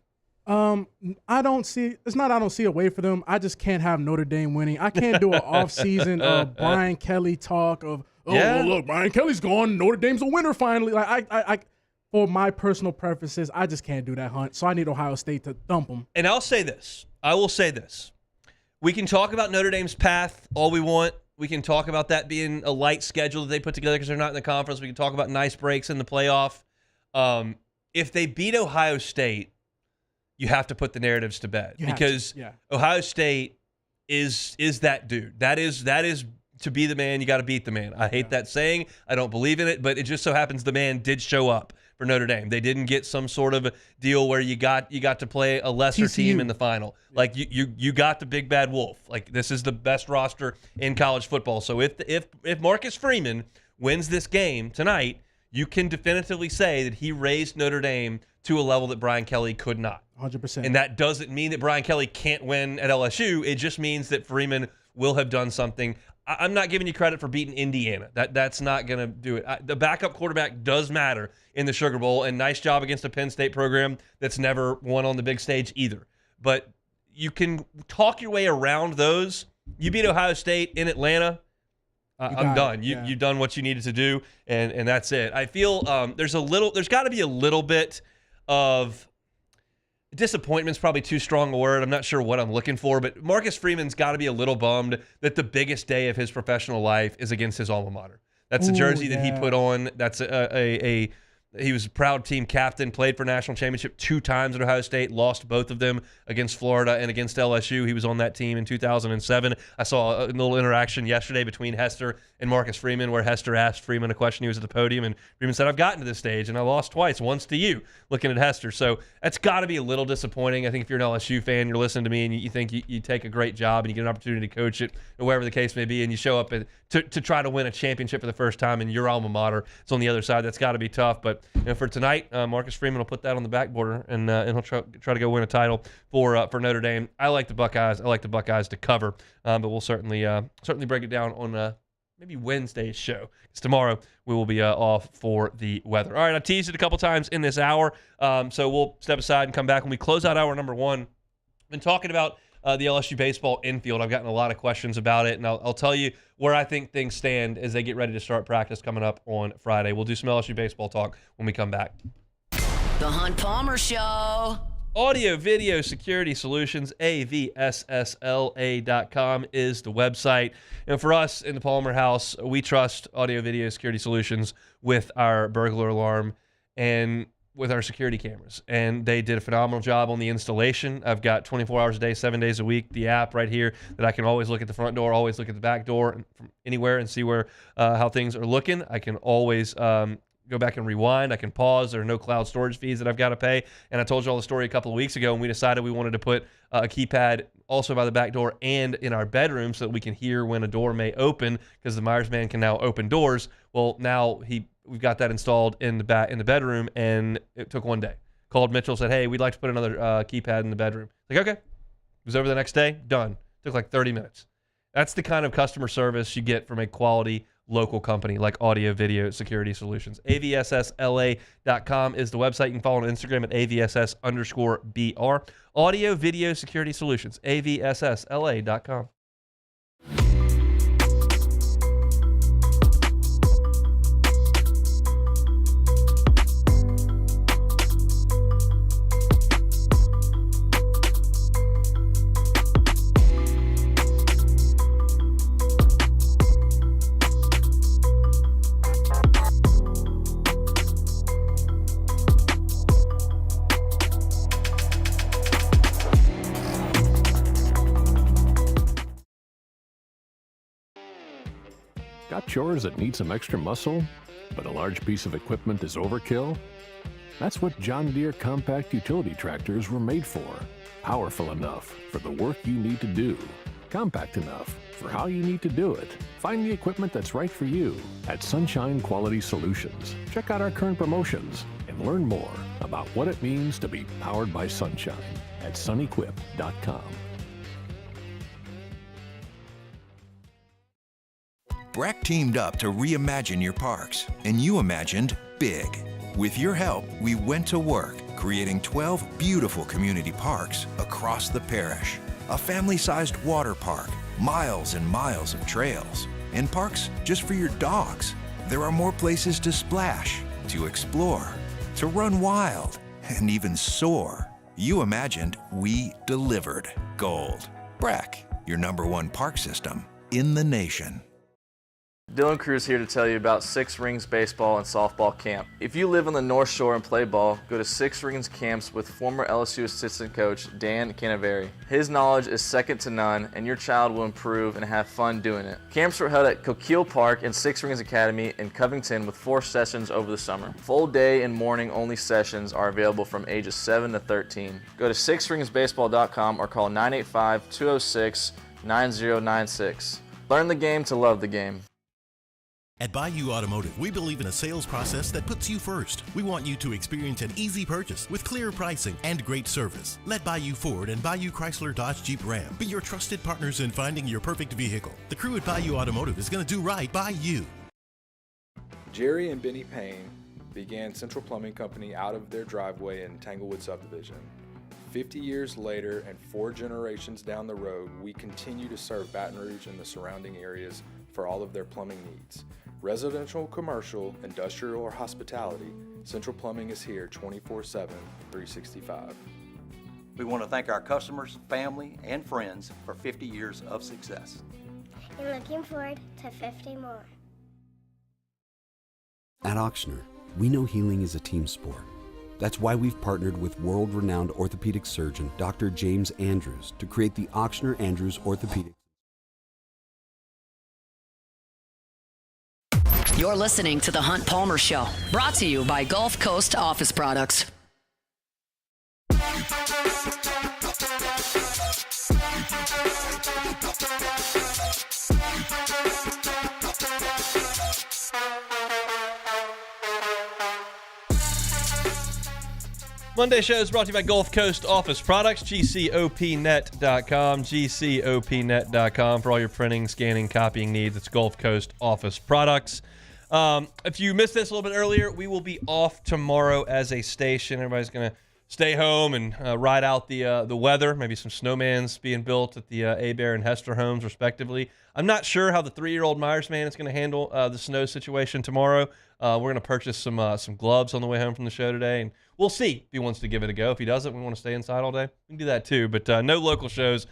I don't see. It's not I don't see a way for them. I just can't have Notre Dame winning. I can't do an off-season of Brian Kelly talk of well, look, Brian Kelly's gone. Notre Dame's a winner finally. Like I for my personal preferences, I just can't do that, Hunt. So I need Ohio State to thump them. And I'll say this. I will say this. We can talk about Notre Dame's path all we want. We can talk about that being a light schedule that they put together because they're not in the conference. We can talk about nice breaks in the playoff. If they beat Ohio State, you have to put the narratives to bed because Ohio State is that dude. That is to be the man, you got to beat the man. I hate that saying. I don't believe in it, but it just so happens the man did show up for Notre Dame. They didn't get some sort of a deal where you got to play a lesser team in the final. Like you got the big bad wolf. Like this is the best roster in college football. So if Marcus Freeman wins this game tonight, you can definitively say that he raised Notre Dame to a level that Brian Kelly could not. 100%. And that doesn't mean that Brian Kelly can't win at LSU. It just means that Freeman will have done something. I'm not giving you credit for beating Indiana. That's not going to do it. The backup quarterback does matter in the Sugar Bowl, and nice job against a Penn State program that's never won on the big stage either. But you can talk your way around those. You beat Ohio State in Atlanta. I'm done. You've done what you needed to do, and that's it. I feel there's got to be a little bit of disappointment's probably too strong a word. I'm not sure what I'm looking for, but Marcus Freeman's got to be a little bummed that the biggest day of his professional life is against his alma mater. That's the jersey that he put on. That's he was a proud team captain, played for national championship 2 times at Ohio State, lost both of them against Florida and against LSU. He was on that team in 2007. I saw a little interaction yesterday between Hester and Marcus Freeman where Hester asked Freeman a question. He was at the podium, and Freeman said, I've gotten to this stage, and I lost twice, once to you, looking at Hester. So that's got to be a little disappointing. I think if you're an LSU fan, you're listening to me, and you think you take a great job and you get an opportunity to coach it, or whatever the case may be, and you show up to try to win a championship for the first time, and your alma mater is on the other side. That's got to be tough. But for tonight, Marcus Freeman will put that on the backboarder, and he'll try to go win a title for Notre Dame. I like the Buckeyes. I like the Buckeyes to cover, but we'll certainly break it down on maybe Wednesday's show. Because tomorrow we will be off for the weather. All right, I teased it a couple times in this hour, so we'll step aside and come back when we close out hour number 1. Been talking about the LSU baseball infield. I've gotten a lot of questions about it, and I'll tell you where I think things stand as they get ready to start practice coming up on Friday. We'll do some LSU baseball talk when we come back. The Hunt Palmer Show. Audio Video Security Solutions, avssla.com is the website. And for us in the Palmer house, we trust Audio Video Security Solutions with our burglar alarm and with our security cameras. And they did a phenomenal job on the installation. I've got 24 hours a day, 7 days a week, the app right here that I can always look at the front door, always look at the back door and from anywhere and see where how things are looking. I can always go back and rewind. I can pause. There are no cloud storage fees that I've got to pay. And I told you all the story a couple of weeks ago, and we decided we wanted to put a keypad also by the back door and in our bedroom so that we can hear when a door may open, because the Myers man can now open doors. Well, now we've got that installed in the bedroom, and it took 1 day. Called Mitchell, said, hey, we'd like to put another keypad in the bedroom. Like, okay. It was over the next day. Done. Took like 30 minutes. That's the kind of customer service you get from a quality local company like Audio Video Security Solutions. avssla.com is the website. You can follow on Instagram at avss_BR. Audio Video Security Solutions, avssla.com. Got chores that need some extra muscle, but a large piece of equipment is overkill? That's what John Deere compact utility tractors were made for. Powerful enough for the work you need to do. Compact enough for how you need to do it. Find the equipment that's right for you at Sunshine Quality Solutions. Check out our current promotions and learn more about what it means to be powered by sunshine at sunequip.com. Breck teamed up to reimagine your parks, and you imagined big. With your help, we went to work, creating 12 beautiful community parks across the parish. A family-sized water park, miles and miles of trails, and parks just for your dogs. There are more places to splash, to explore, to run wild, and even soar. You imagined, we delivered. Gold. Breck, your #1 park system in the nation. Dylan Cruz here to tell you about Six Rings Baseball and Softball Camp. If you live on the North Shore and play ball, go to Six Rings Camps with former LSU assistant coach Dan Canaveri. His knowledge is second to none, and your child will improve and have fun doing it. Camps were held at Coquille Park and Six Rings Academy in Covington with 4 sessions over the summer. Full day and morning only sessions are available from ages 7 to 13. Go to sixringsbaseball.com or call 985-206-9096. Learn the game to love the game. At Bayou Automotive, we believe in a sales process that puts you first. We want you to experience an easy purchase with clear pricing and great service. Let Bayou Ford and Bayou Chrysler Dodge Jeep Ram be your trusted partners in finding your perfect vehicle. The crew at Bayou Automotive is going to do right by you. Jerry and Benny Payne began Central Plumbing Company out of their driveway in Tanglewood subdivision. 50 years later and 4 generations down the road, we continue to serve Baton Rouge and the surrounding areas for all of their plumbing needs. Residential, commercial, industrial, or hospitality, Central Plumbing is here 24/7, 365. We want to thank our customers, family, and friends for 50 years of success. And looking forward to 50 more. At Auctioner, we know healing is a team sport. That's why we've partnered with world-renowned orthopedic surgeon Dr. James Andrews to create the Auctioner Andrews Orthopedic. You're listening to The Hunt Palmer Show, brought to you by Gulf Coast Office Products. Monday show is brought to you by Gulf Coast Office Products, gcopnet.com, gcopnet.com for all your printing, scanning, copying needs. It's Gulf Coast Office Products. If you missed this a little bit earlier, we will be off tomorrow as a station. Everybody's going to stay home and ride out the weather. Maybe some snowmans being built at the Abear and Hester homes, respectively. I'm not sure how the 3-year-old Myers man is going to handle the snow situation tomorrow. We're going to purchase some gloves on the way home from the show today, and we'll see if he wants to give it a go. If he doesn't, we want to stay inside all day. We can do that too. But no local shows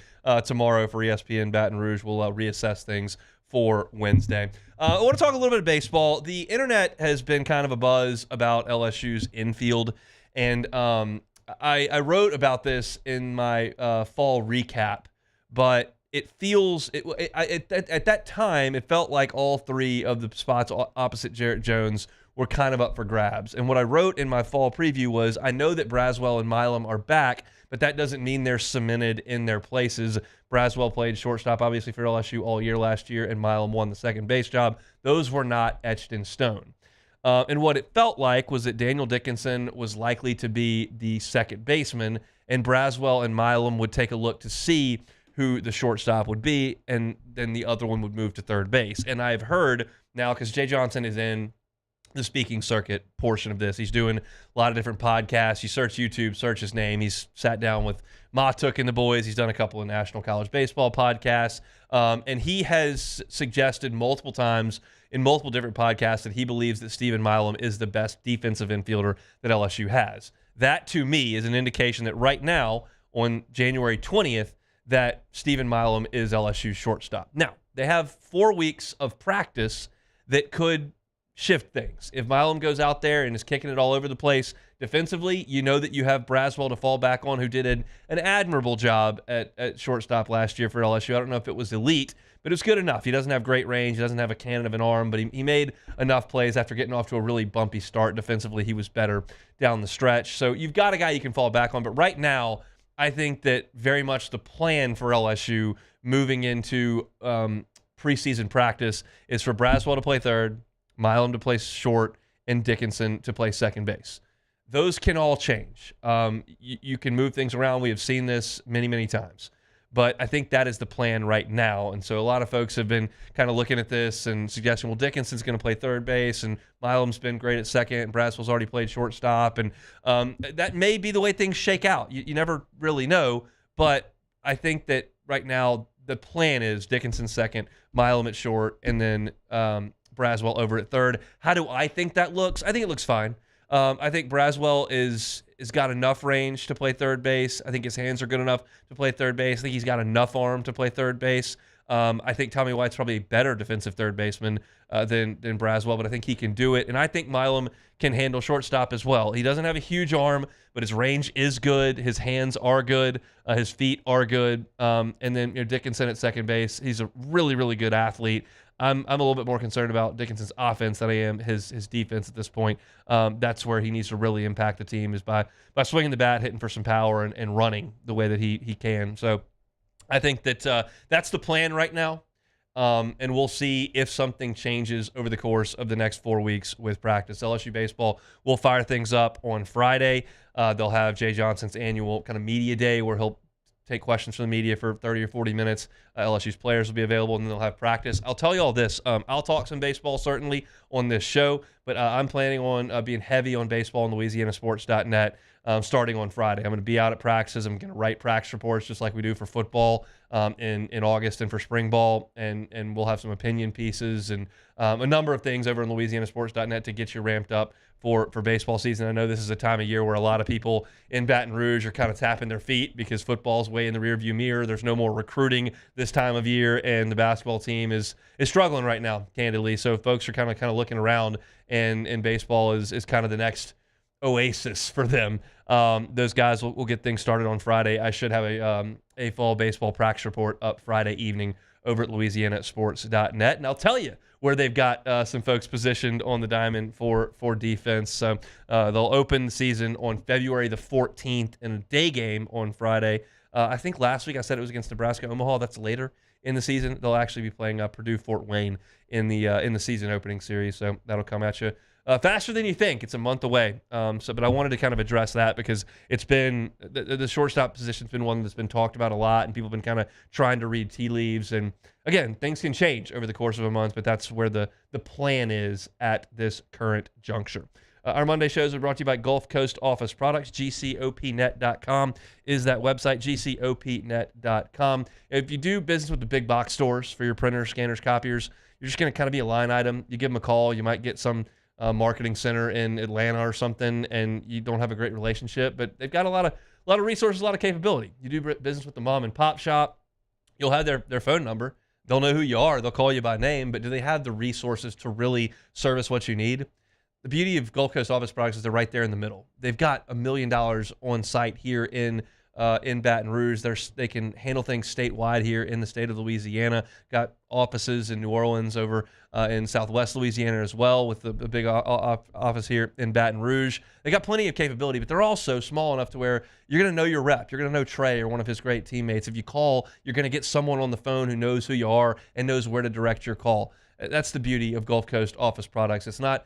tomorrow for ESPN Baton Rouge. We'll reassess things for Wednesday. I want to talk a little bit of baseball. The internet has been kind of a buzz about LSU's infield, and I wrote about this in my fall recap, but it feels at that time it felt like all three of the spots opposite Jarrett Jones were kind of up for grabs. And what I wrote in my fall preview was, I know that Braswell and Milam are back, but that doesn't mean they're cemented in their places. Braswell played shortstop, obviously, for LSU all year last year, and Milam won the second base job. Those were not etched in stone. And what it felt like was that Daniel Dickinson was likely to be the second baseman, and Braswell and Milam would take a look to see who the shortstop would be, and then the other one would move to third base. And I've heard now, because Jay Johnson is in the speaking circuit portion of this. He's doing a lot of different podcasts. You search YouTube, search his name. He's sat down with Matuk and the boys. He's done a couple of national college baseball podcasts. And he has suggested multiple times in multiple different podcasts that he believes that Stephen Milam is the best defensive infielder that LSU has. That, to me, is an indication that right now, on January 20th, that Stephen Milam is LSU's shortstop. Now, they have 4 weeks of practice that could shift things. If Milam goes out there and is kicking it all over the place defensively, you know that you have Braswell to fall back on, who did an admirable job at shortstop last year for LSU. I don't know if it was elite, but it was good enough. He doesn't have great range. He doesn't have a cannon of an arm, but he made enough plays after getting off to a really bumpy start. Defensively, he was better down the stretch. So you've got a guy you can fall back on. But right now, I think that very much the plan for LSU moving into preseason practice is for Braswell to play third, Milam to play short, and Dickinson to play second base. Those can all change. You can move things around. We have seen this many, many times. But I think that is the plan right now. And so a lot of folks have been kind of looking at this and suggesting, well, Dickinson's going to play third base, and Milam's been great at second, and Braswell's already played shortstop. And that may be the way things shake out. You never really know. But I think that right now the plan is Dickinson second, Milam at short, and then Braswell over at third. How do I think that looks? I think it looks fine. I think Braswell is got enough range to play third base. I think his hands are good enough to play third base. I think he's got enough arm to play third base. I think Tommy White's probably a better defensive third baseman than Braswell, but I think he can do it. And I think Milam can handle shortstop as well. He doesn't have a huge arm, but his range is good. His hands are good. His feet are good. And then Dickinson at second base. He's a really, really good athlete. I'm a little bit more concerned about Dickinson's offense than I am his defense at this point. That's where he needs to really impact the team, is by swinging the bat, hitting for some power, and running the way that he can. So I think that that's the plan right now, and we'll see if something changes over the course of the next 4 weeks with practice. LSU baseball will fire things up on Friday. They'll have Jay Johnson's annual kind of media day where he'll take questions from the media for 30 or 40 minutes. LSU's players will be available, and then they'll have practice. I'll tell you all this. I'll talk some baseball, certainly, on this show, but I'm planning on being heavy on baseball on LouisianaSports.net starting on Friday. I'm going to be out at practices. I'm going to write practice reports just like we do for football in August and for spring ball, and we'll have some opinion pieces and a number of things over on LouisianaSports.net to get you ramped up for baseball season. I know this is a time of year where a lot of people in Baton Rouge are kind of tapping their feet because football's way in the rearview mirror. There's no more recruiting this time of year, and the basketball team is struggling right now, candidly. So folks are kind of looking around, and baseball is kind of the next oasis for them. Those guys will get things started on Friday. I should have a fall baseball practice report up Friday evening over at LouisianaSports.net, and I'll tell you where they've got some folks positioned on the diamond for defense. So they'll open the season on February the 14th in a day game on Friday. I think last week I said it was against Nebraska Omaha. That's later in the season. They'll actually be playing Purdue Fort Wayne in the season opening series. So that'll come at you faster than you think. It's a month away. But I wanted to kind of address that because it's been the shortstop position's been one that's been talked about a lot, and people have been kind of trying to read tea leaves. And again, things can change over the course of a month, but that's where the plan is at this current juncture. Our Monday shows are brought to you by Gulf Coast Office Products. GCOPnet.com is that website, GCOPnet.com. If you do business with the big box stores for your printers, scanners, copiers, you're just going to kind of be a line item. You give them a call. You might get some marketing center in Atlanta or something, and you don't have a great relationship, but they've got a lot of resources, a lot of capability. You do business with the mom and pop shop, you'll have their phone number. They'll know who you are. They'll call you by name, but do they have the resources to really service what you need? The beauty of Gulf Coast Office Products is they're right there in the middle. They've got $1 million on site here in Baton Rouge. They can handle things statewide here in the state of Louisiana. Got offices in New Orleans, over in Southwest Louisiana as well, with the big office here in Baton Rouge. They got plenty of capability, but they're also small enough to where you're going to know your rep. You're going to know Trey or one of his great teammates. If you call, you're going to get someone on the phone who knows who you are and knows where to direct your call. That's the beauty of Gulf Coast Office Products. It's not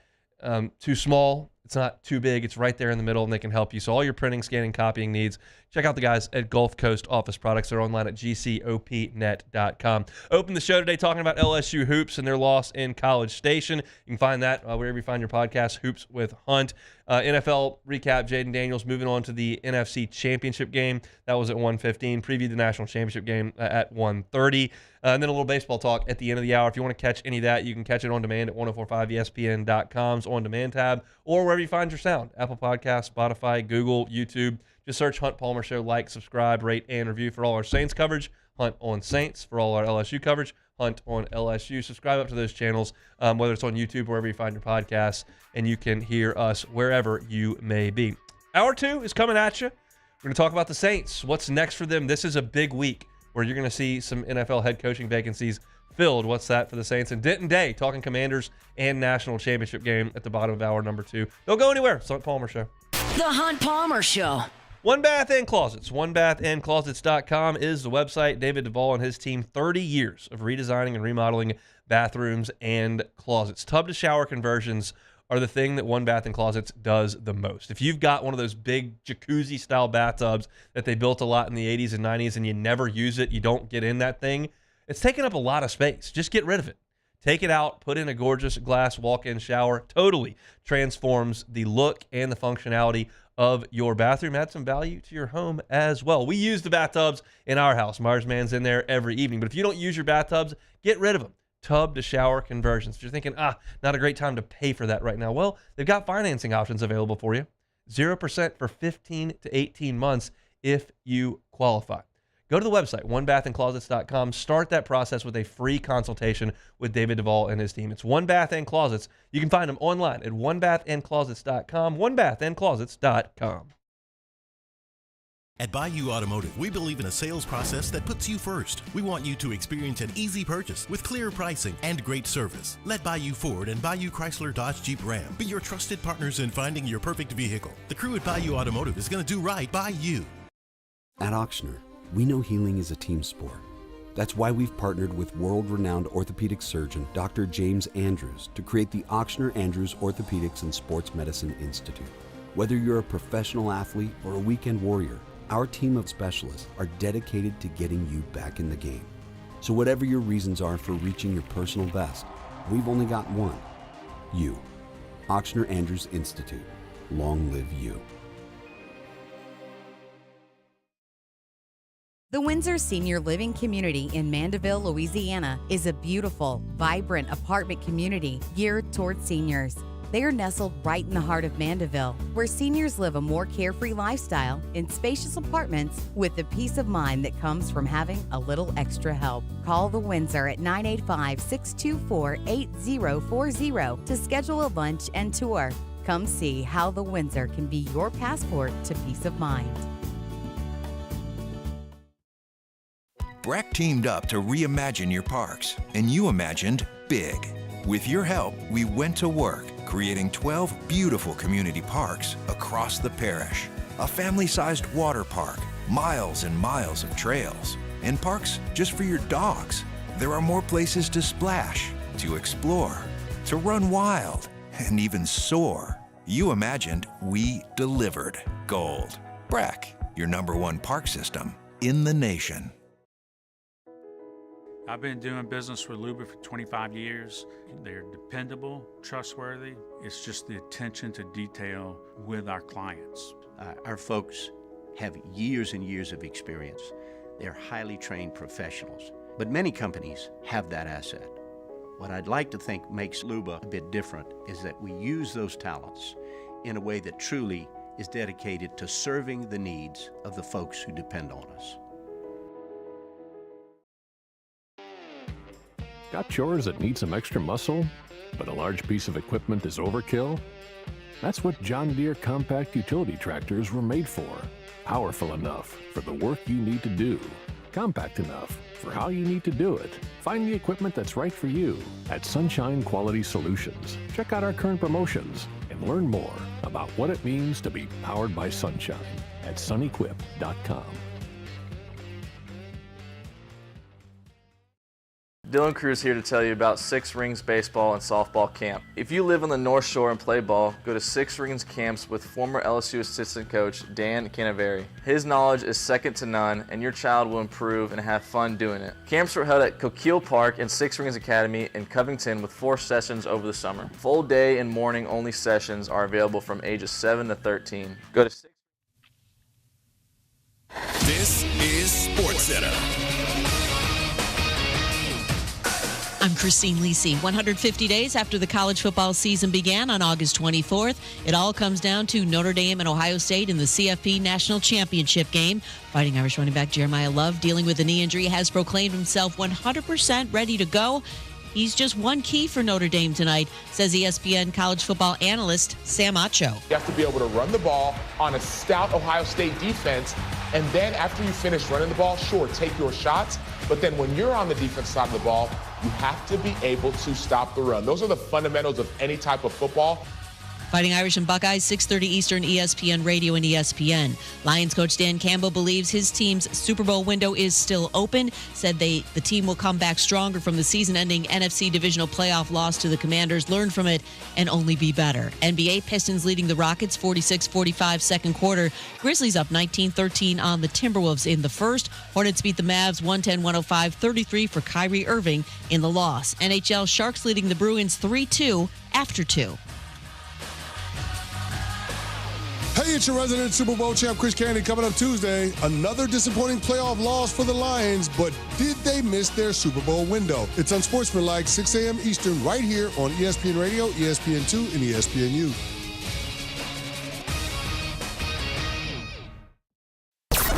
too small. It's not too big. It's right there in the middle, and they can help you. So all your printing, scanning, copying needs, check out the guys at Gulf Coast Office Products. They're online at GCOPnet.com. Open the show today talking about LSU hoops and their loss in College Station. You can find that wherever you find your podcast, Hoops with Hunt. NFL recap, Jaden Daniels moving on to the NFC Championship game. That was at 1:15. Previewed the National Championship game at 1:30. And then a little baseball talk at the end of the hour. If you want to catch any of that, you can catch it on demand at 1045ESPN.com's on-demand tab, or wherever you find your sound. Apple Podcasts, Spotify, Google, YouTube. Just search Hunt Palmer Show. Like, subscribe, rate, and review for all our Saints coverage. Hunt on Saints for all our LSU coverage. Hunt on LSU. Subscribe up to those channels, whether it's on YouTube or wherever you find your podcasts, and you can hear us wherever you may be. Hour 2 is coming at you. We're going to talk about the Saints. What's next for them? This is a big week where you're going to see some NFL head coaching vacancies filled. What's that for the Saints? And Denton Day talking Commanders and National Championship game at the bottom of hour number 2. Don't go anywhere. It's the Hunt Palmer Show. The Hunt Palmer Show. One Bath and Closets. OneBathAndClosets.com is the website. David Duvall and his team, 30 years of redesigning and remodeling bathrooms and closets. Tub to shower conversions are the thing that One Bath and Closets does the most. If you've got one of those big jacuzzi-style bathtubs that they built a lot in the 80s and 90s and you never use it, you don't get in that thing, it's taking up a lot of space. Just get rid of it. Take it out, put in a gorgeous glass walk-in shower. Totally transforms the look and the functionality of your bathroom. Add some value to your home as well. We use the bathtubs in our house. Marsman's in there every evening. But if you don't use your bathtubs, get rid of them. Tub to shower conversions. If you're thinking, not a great time to pay for that right now, well, they've got financing options available for you. 0% for 15 to 18 months if you qualify. Go to the website, onebathandclosets.com. Start that process with a free consultation with David Duvall and his team. It's One Bath and Closets. You can find them online at onebathandclosets.com, onebathandclosets.com. At Bayou Automotive, we believe in a sales process that puts you first. We want you to experience an easy purchase with clear pricing and great service. Let Bayou Ford and Bayou Chrysler Dodge Jeep Ram be your trusted partners in finding your perfect vehicle. The crew at Bayou Automotive is going to do right by you. At Auctioner, we know healing is a team sport. That's why we've partnered with world-renowned orthopedic surgeon Dr. James Andrews to create the Auctioner Andrews Orthopedics and Sports Medicine Institute. Whether you're a professional athlete or a weekend warrior, our team of specialists are dedicated to getting you back in the game. So whatever your reasons are for reaching your personal best, we've only got one. You. Auctioner Andrews Institute. Long live you. The Windsor Senior Living Community in Mandeville, Louisiana is a beautiful, vibrant apartment community geared toward seniors. They are nestled right in the heart of Mandeville, where seniors live a more carefree lifestyle in spacious apartments with the peace of mind that comes from having a little extra help. Call the Windsor at 985-624-8040 to schedule a lunch and tour. Come see how the Windsor can be your passport to peace of mind. Breck teamed up to reimagine your parks, and you imagined big. With your help, we went to work, creating 12 beautiful community parks across the parish. A family-sized water park, miles and miles of trails, and parks just for your dogs. There are more places to splash, to explore, to run wild, and even soar. You imagined, we delivered. Gold. Breck, your #1 park system in the nation. I've been doing business with Luba for 25 years. They're dependable, trustworthy. It's just the attention to detail with our clients. Our folks have years and years of experience. They're highly trained professionals, but many companies have that asset. What I'd like to think makes Luba a bit different is that we use those talents in a way that truly is dedicated to serving the needs of the folks who depend on us. Got chores that need some extra muscle, but a large piece of equipment is overkill? That's what John Deere compact utility tractors were made for. Powerful enough for the work you need to do. Compact enough for how you need to do it. Find the equipment that's right for you at Sunshine Quality Solutions. Check out our current promotions and learn more about what it means to be powered by sunshine at sunequip.com. Dylan Cruz here to tell you about Six Rings Baseball and Softball Camp. If you live on the North Shore and play ball, go to Six Rings Camps with former LSU assistant coach Dan Canaveri. His knowledge is second to none, and your child will improve and have fun doing it. Camps were held at Coquille Park and Six Rings Academy in Covington with 4 sessions over the summer. Full day and morning only sessions are available from ages 7 to 13. Go to Six. This is SportsCenter. I'm Christine Lisi. 150 days after the college football season began on August 24th, it all comes down to Notre Dame and Ohio State in the CFP National Championship game. Fighting Irish running back Jeremiah Love, dealing with a knee injury, has proclaimed himself 100% ready to go. He's just one key for Notre Dame tonight, says ESPN college football analyst Sam Acho. You have to be able to run the ball on a stout Ohio State defense, and then after you finish running the ball, sure, take your shots, but then when you're on the defense side of the ball, you have to be able to stop the run. Those are the fundamentals of any type of football. Fighting Irish and Buckeyes, 6:30 Eastern, ESPN Radio and ESPN. Lions coach Dan Campbell believes his team's Super Bowl window is still open, said the team will come back stronger from the season-ending NFC divisional playoff loss to the Commanders, learn from it, and only be better. NBA, Pistons leading the Rockets 46-45 second quarter. Grizzlies up 19-13 on the Timberwolves in the first. Hornets beat the Mavs 110-105, 33 for Kyrie Irving in the loss. NHL, Sharks leading the Bruins 3-2 after 2. Hey, it's your resident Super Bowl champ, Chris Candy, coming up Tuesday. Another disappointing playoff loss for the Lions, but did they miss their Super Bowl window? It's Unsportsmanlike, 6 a.m. Eastern, right here on ESPN Radio, ESPN2, and ESPNU.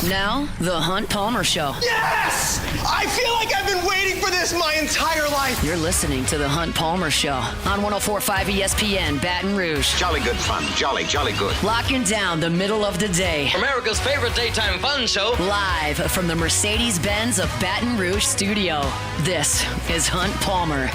Now, the Hunt Palmer Show. Yes! I feel like I've been waiting for this my entire life. You're listening to the Hunt Palmer Show on 104.5 ESPN Baton Rouge. Jolly good fun. Jolly good. Locking down the middle of the day. America's favorite daytime fun show. Live from the Mercedes-Benz of Baton Rouge studio. This is Hunt Palmer.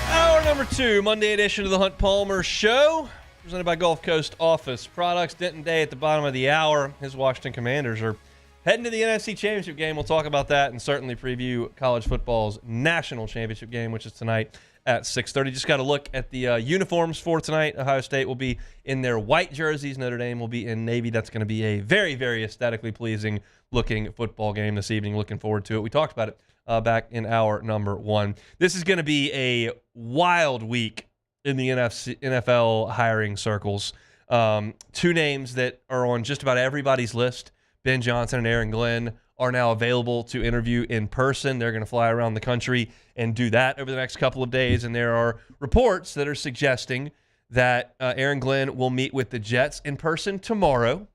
Hour number 2, Monday edition of the Hunt Palmer Show, presented by Gulf Coast Office Products. Denton Day at the bottom of the hour. His Washington Commanders are heading to the NFC Championship game. We'll talk about that and certainly preview college football's national championship game, which is tonight at 6:30. Just got to look at the uniforms for tonight. Ohio State will be in their white jerseys. Notre Dame will be in navy. That's going to be a very, very aesthetically pleasing looking football game this evening. Looking forward to it. We talked about it back in hour number 1. This is going to be a wild week in the NFL hiring circles. 2 names that are on just about everybody's list, Ben Johnson and Aaron Glenn, are now available to interview in person. They're going to fly around the country and do that over the next couple of days. And there are reports that are suggesting that Aaron Glenn will meet with the Jets in person tomorrow.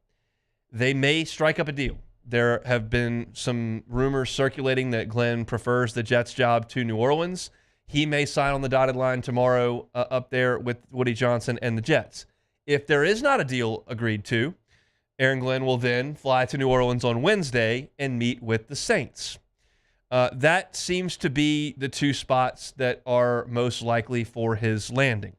They may strike up a deal. There have been some rumors circulating that Glenn prefers the Jets job to New Orleans. He may sign on the dotted line tomorrow up there with Woody Johnson and the Jets. If there is not a deal agreed to, Aaron Glenn will then fly to New Orleans on Wednesday and meet with the Saints. That seems to be the 2 spots that are most likely for his landing.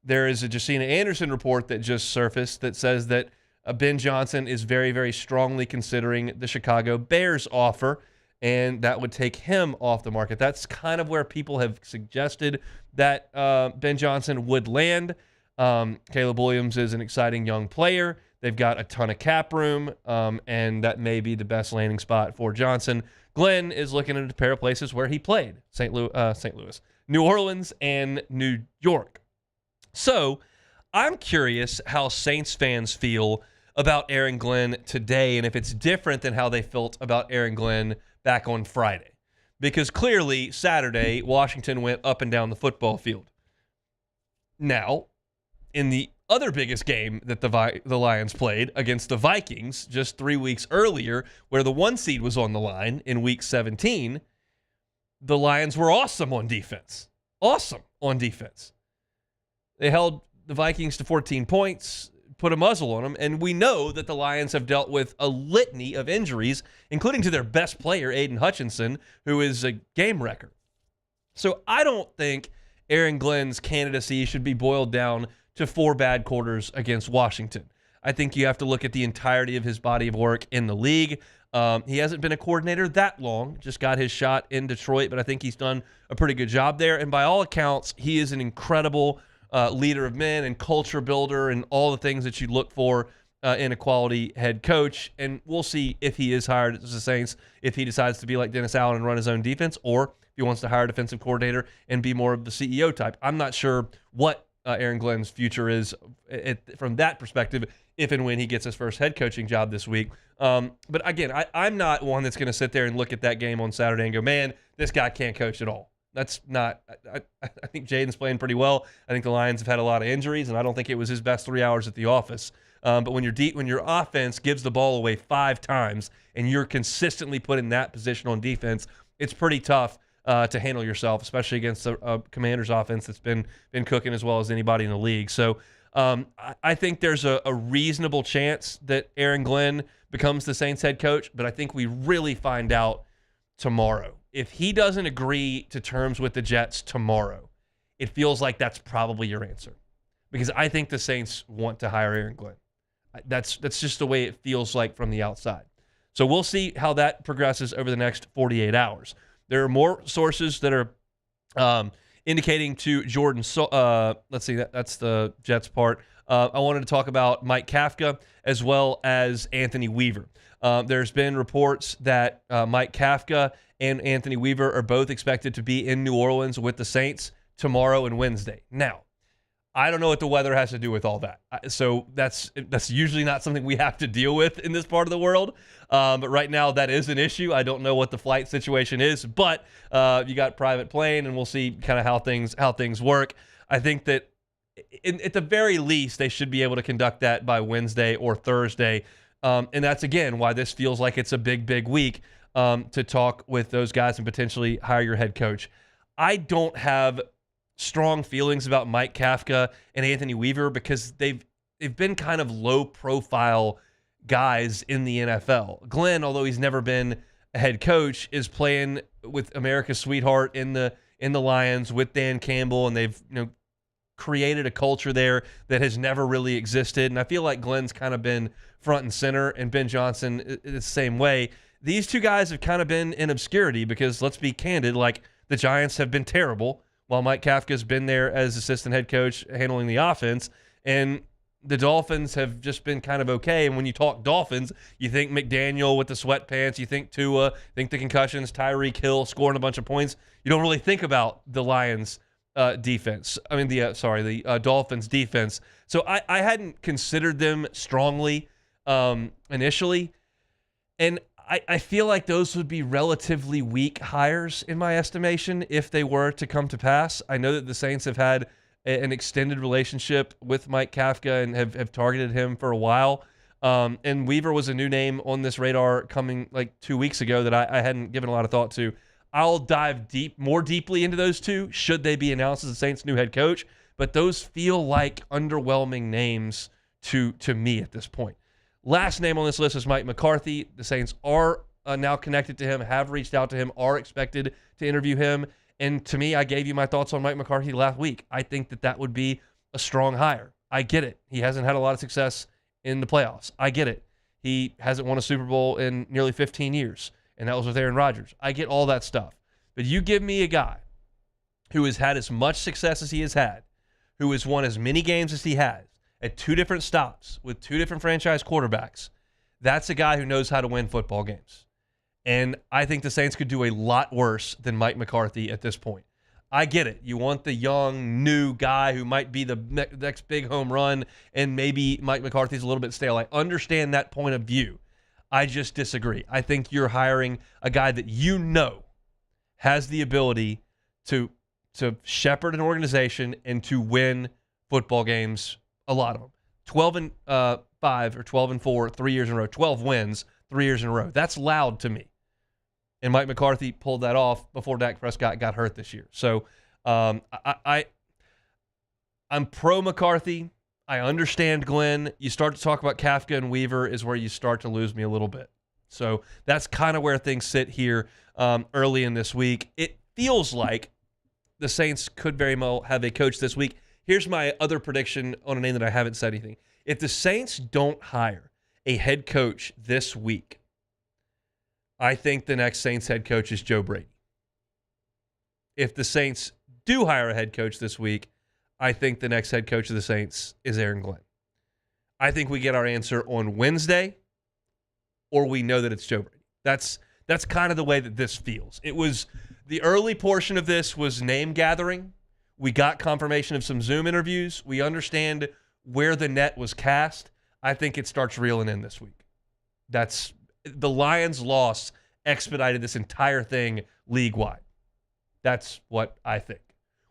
There is a Jacina Anderson report that just surfaced that says that Ben Johnson is very, very strongly considering the Chicago Bears offer, and that would take him off the market. That's kind of where people have suggested that Ben Johnson would land. Caleb Williams is an exciting young player. They've got a ton of cap room, and that may be the best landing spot for Johnson. Glenn is looking at a pair of places where he played, St. Louis, New Orleans, and New York. So I'm curious how Saints fans feel about Aaron Glenn today, and if it's different than how they felt about Aaron Glenn back on Friday. Because clearly, Saturday, Washington went up and down the football field. Now, in the other biggest game that the Lions played against the Vikings just 3 weeks earlier, where the 1 seed was on the line in Week 17, the Lions were awesome on defense. Awesome on defense. They held the Vikings to 14 points, put a muzzle on them, and we know that the Lions have dealt with a litany of injuries, including to their best player, Aiden Hutchinson, who is a game wrecker. So I don't think Aaron Glenn's candidacy should be boiled down to 4 bad quarters against Washington. I think you have to look at the entirety of his body of work in the league. He hasn't been a coordinator that long, just got his shot in Detroit, but I think he's done a pretty good job there. And by all accounts, he is an incredible leader of men and culture builder and all the things that you look for in a quality head coach. And we'll see if he is hired as the Saints, if he decides to be like Dennis Allen and run his own defense, or if he wants to hire a defensive coordinator and be more of the CEO type. I'm not sure what Aaron Glenn's future is from that perspective, if and when he gets his first head coaching job this week. But again, I'm not one that's going to sit there and look at that game on Saturday and go, man, this guy can't coach at all. That's not – I think Jaden's playing pretty well. I think the Lions have had a lot of injuries, and I don't think it was his best 3 hours at the office. But when your offense gives the ball away 5 times and you're consistently put in that position on defense, it's pretty tough to handle yourself, especially against a Commanders offense that's been cooking as well as anybody in the league. So I think there's a reasonable chance that Aaron Glenn becomes the Saints head coach, but I think we really find out tomorrow. If he doesn't agree to terms with the Jets tomorrow, it feels like that's probably your answer. Because I think the Saints want to hire Aaron Glenn. That's just the way it feels like from the outside. So we'll see how that progresses over the next 48 hours. There are more sources that are indicating to Jordan. Let's see, that's the Jets part. I wanted to talk about Mike Kafka as well as Anthony Weaver. There's been reports that Mike Kafka and Anthony Weaver are both expected to be in New Orleans with the Saints tomorrow and Wednesday. Now, I don't know what the weather has to do with all that. So that's usually not something we have to deal with in this part of the world. But right now that is an issue. I don't know what the flight situation is, but you got private plane, and we'll see kind of how things work. I think that at the very least they should be able to conduct that by Wednesday or Thursday. And that's, again, why this feels like it's a big week to talk with those guys and potentially hire your head coach. I don't have strong feelings about Mike Kafka and Anthony Weaver because they've been kind of low-profile guys in the NFL. Glenn, although he's never been a head coach, is playing with America's sweetheart in the Lions with Dan Campbell, and they've created a culture there that has never really existed. And I feel like Glenn's kind of been front and center, and Ben Johnson the same way. These two guys have kind of been in obscurity because, let's be candid, like the Giants have been terrible while Mike Kafka's been there as assistant head coach handling the offense. And the Dolphins have just been kind of okay. And when you talk Dolphins, you think McDaniel with the sweatpants, you think Tua, think the concussions, Tyreek Hill scoring a bunch of points. You don't really think about the Lions defense. I mean, the Dolphins defense. So I hadn't considered them strongly initially. And I feel like those would be relatively weak hires in my estimation if they were to come to pass. I know that the Saints have had an extended relationship with Mike Kafka and have targeted him for a while. And Weaver was a new name on this radar coming like 2 weeks ago that I hadn't given a lot of thought to. I'll dive more deeply into those two should they be announced as the Saints' new head coach. But those feel like underwhelming names to me at this point. Last name on this list is Mike McCarthy. The Saints are now connected to him, have reached out to him, are expected to interview him. And to me, I gave you my thoughts on Mike McCarthy last week. I think that would be a strong hire. I get it. He hasn't had a lot of success in the playoffs. I get it. He hasn't won a Super Bowl in nearly 15 years, and that was with Aaron Rodgers. I get all that stuff. But you give me a guy who has had as much success as he has had, who has won as many games as he has at 2 different stops with 2 different franchise quarterbacks, that's a guy who knows how to win football games. And I think the Saints could do a lot worse than Mike McCarthy at this point. I get it. You want the young, new guy who might be the next big home run, and maybe Mike McCarthy's a little bit stale. I understand that point of view. I just disagree. I think you're hiring a guy that you know has the ability to shepherd an organization and to win football games, a lot of them. 12-5 or 12-4, 3 years in a row. 12 wins, 3 years in a row. That's loud to me. And Mike McCarthy pulled that off before Dak Prescott got hurt this year. So I'm pro McCarthy. I understand Glenn. You start to talk about Kafka and Weaver is where you start to lose me a little bit. So that's kind of where things sit here early in this week. It feels like the Saints could very well have a coach this week. Here's my other prediction on a name that I haven't said anything. If the Saints don't hire a head coach this week, I think the next Saints head coach is Joe Brady. If the Saints do hire a head coach this week, I think the next head coach of the Saints is Aaron Glenn. I think we get our answer on Wednesday, or we know that it's Joe Brady. That's kind of the way that this feels. It was the early portion of this was name gathering. We got confirmation of some Zoom interviews. We understand where the net was cast. I think it starts reeling in this week. That's the Lions' loss expedited this entire thing league-wide. That's what I think.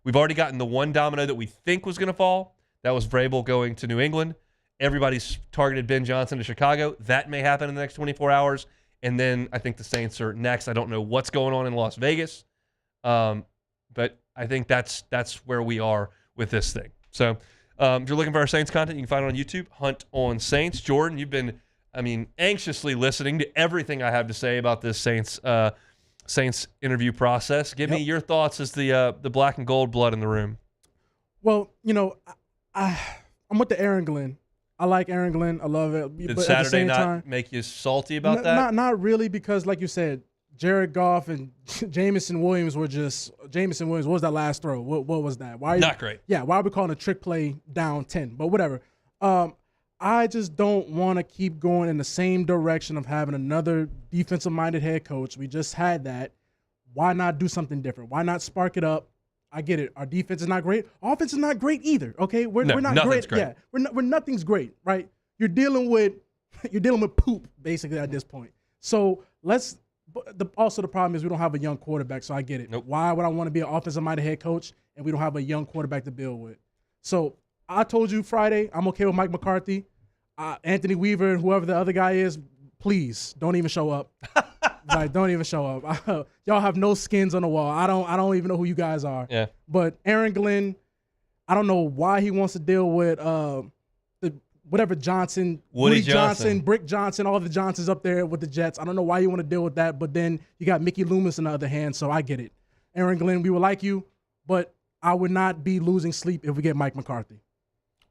We've already gotten the one domino that we think was going to fall. That was Vrabel going to New England. Everybody's targeted Ben Johnson to Chicago. That may happen in the next 24 hours. And then I think the Saints are next. I don't know what's going on in Las Vegas. But I think that's where we are with this thing. So if you're looking for our Saints content, you can find it on YouTube, Hunt on Saints. Jordan, you've been anxiously listening to everything I have to say about this Saints interview process. Give me your thoughts as the black and gold blood in the room. Well, I'm with the Aaron Glenn. I like Aaron Glenn. I love it. Did but Saturday at the same not time, make you salty about that? Not really, because like you said, Jared Goff and Jameson Williams what was that last throw? What was that? Not great. Yeah, why are we calling a trick play down 10? But whatever. I just don't want to keep going in the same direction of having another defensive-minded head coach. We just had that. Why not do something different? Why not spark it up? I get it. Our defense is not great. Offense is not great either. Okay, we're not great. Yeah, we're nothing's great, right? You're dealing with poop basically at this point. So also the problem is we don't have a young quarterback. So I get it. Nope. Why would I want to be an offensive-minded head coach and we don't have a young quarterback to build with? So I told you Friday, I'm okay with Mike McCarthy. Anthony Weaver and whoever the other guy is, please don't even show up. Like, don't even show up. Y'all have no skins on the wall. I don't even know who you guys are. Yeah. But Aaron Glenn, I don't know why he wants to deal with whatever Johnson, Woody Johnson, Brick Johnson, all the Johnsons up there with the Jets. I don't know why you want to deal with that. But then you got Mickey Loomis on the other hand, so I get it. Aaron Glenn, we would like you, but I would not be losing sleep if we get Mike McCarthy.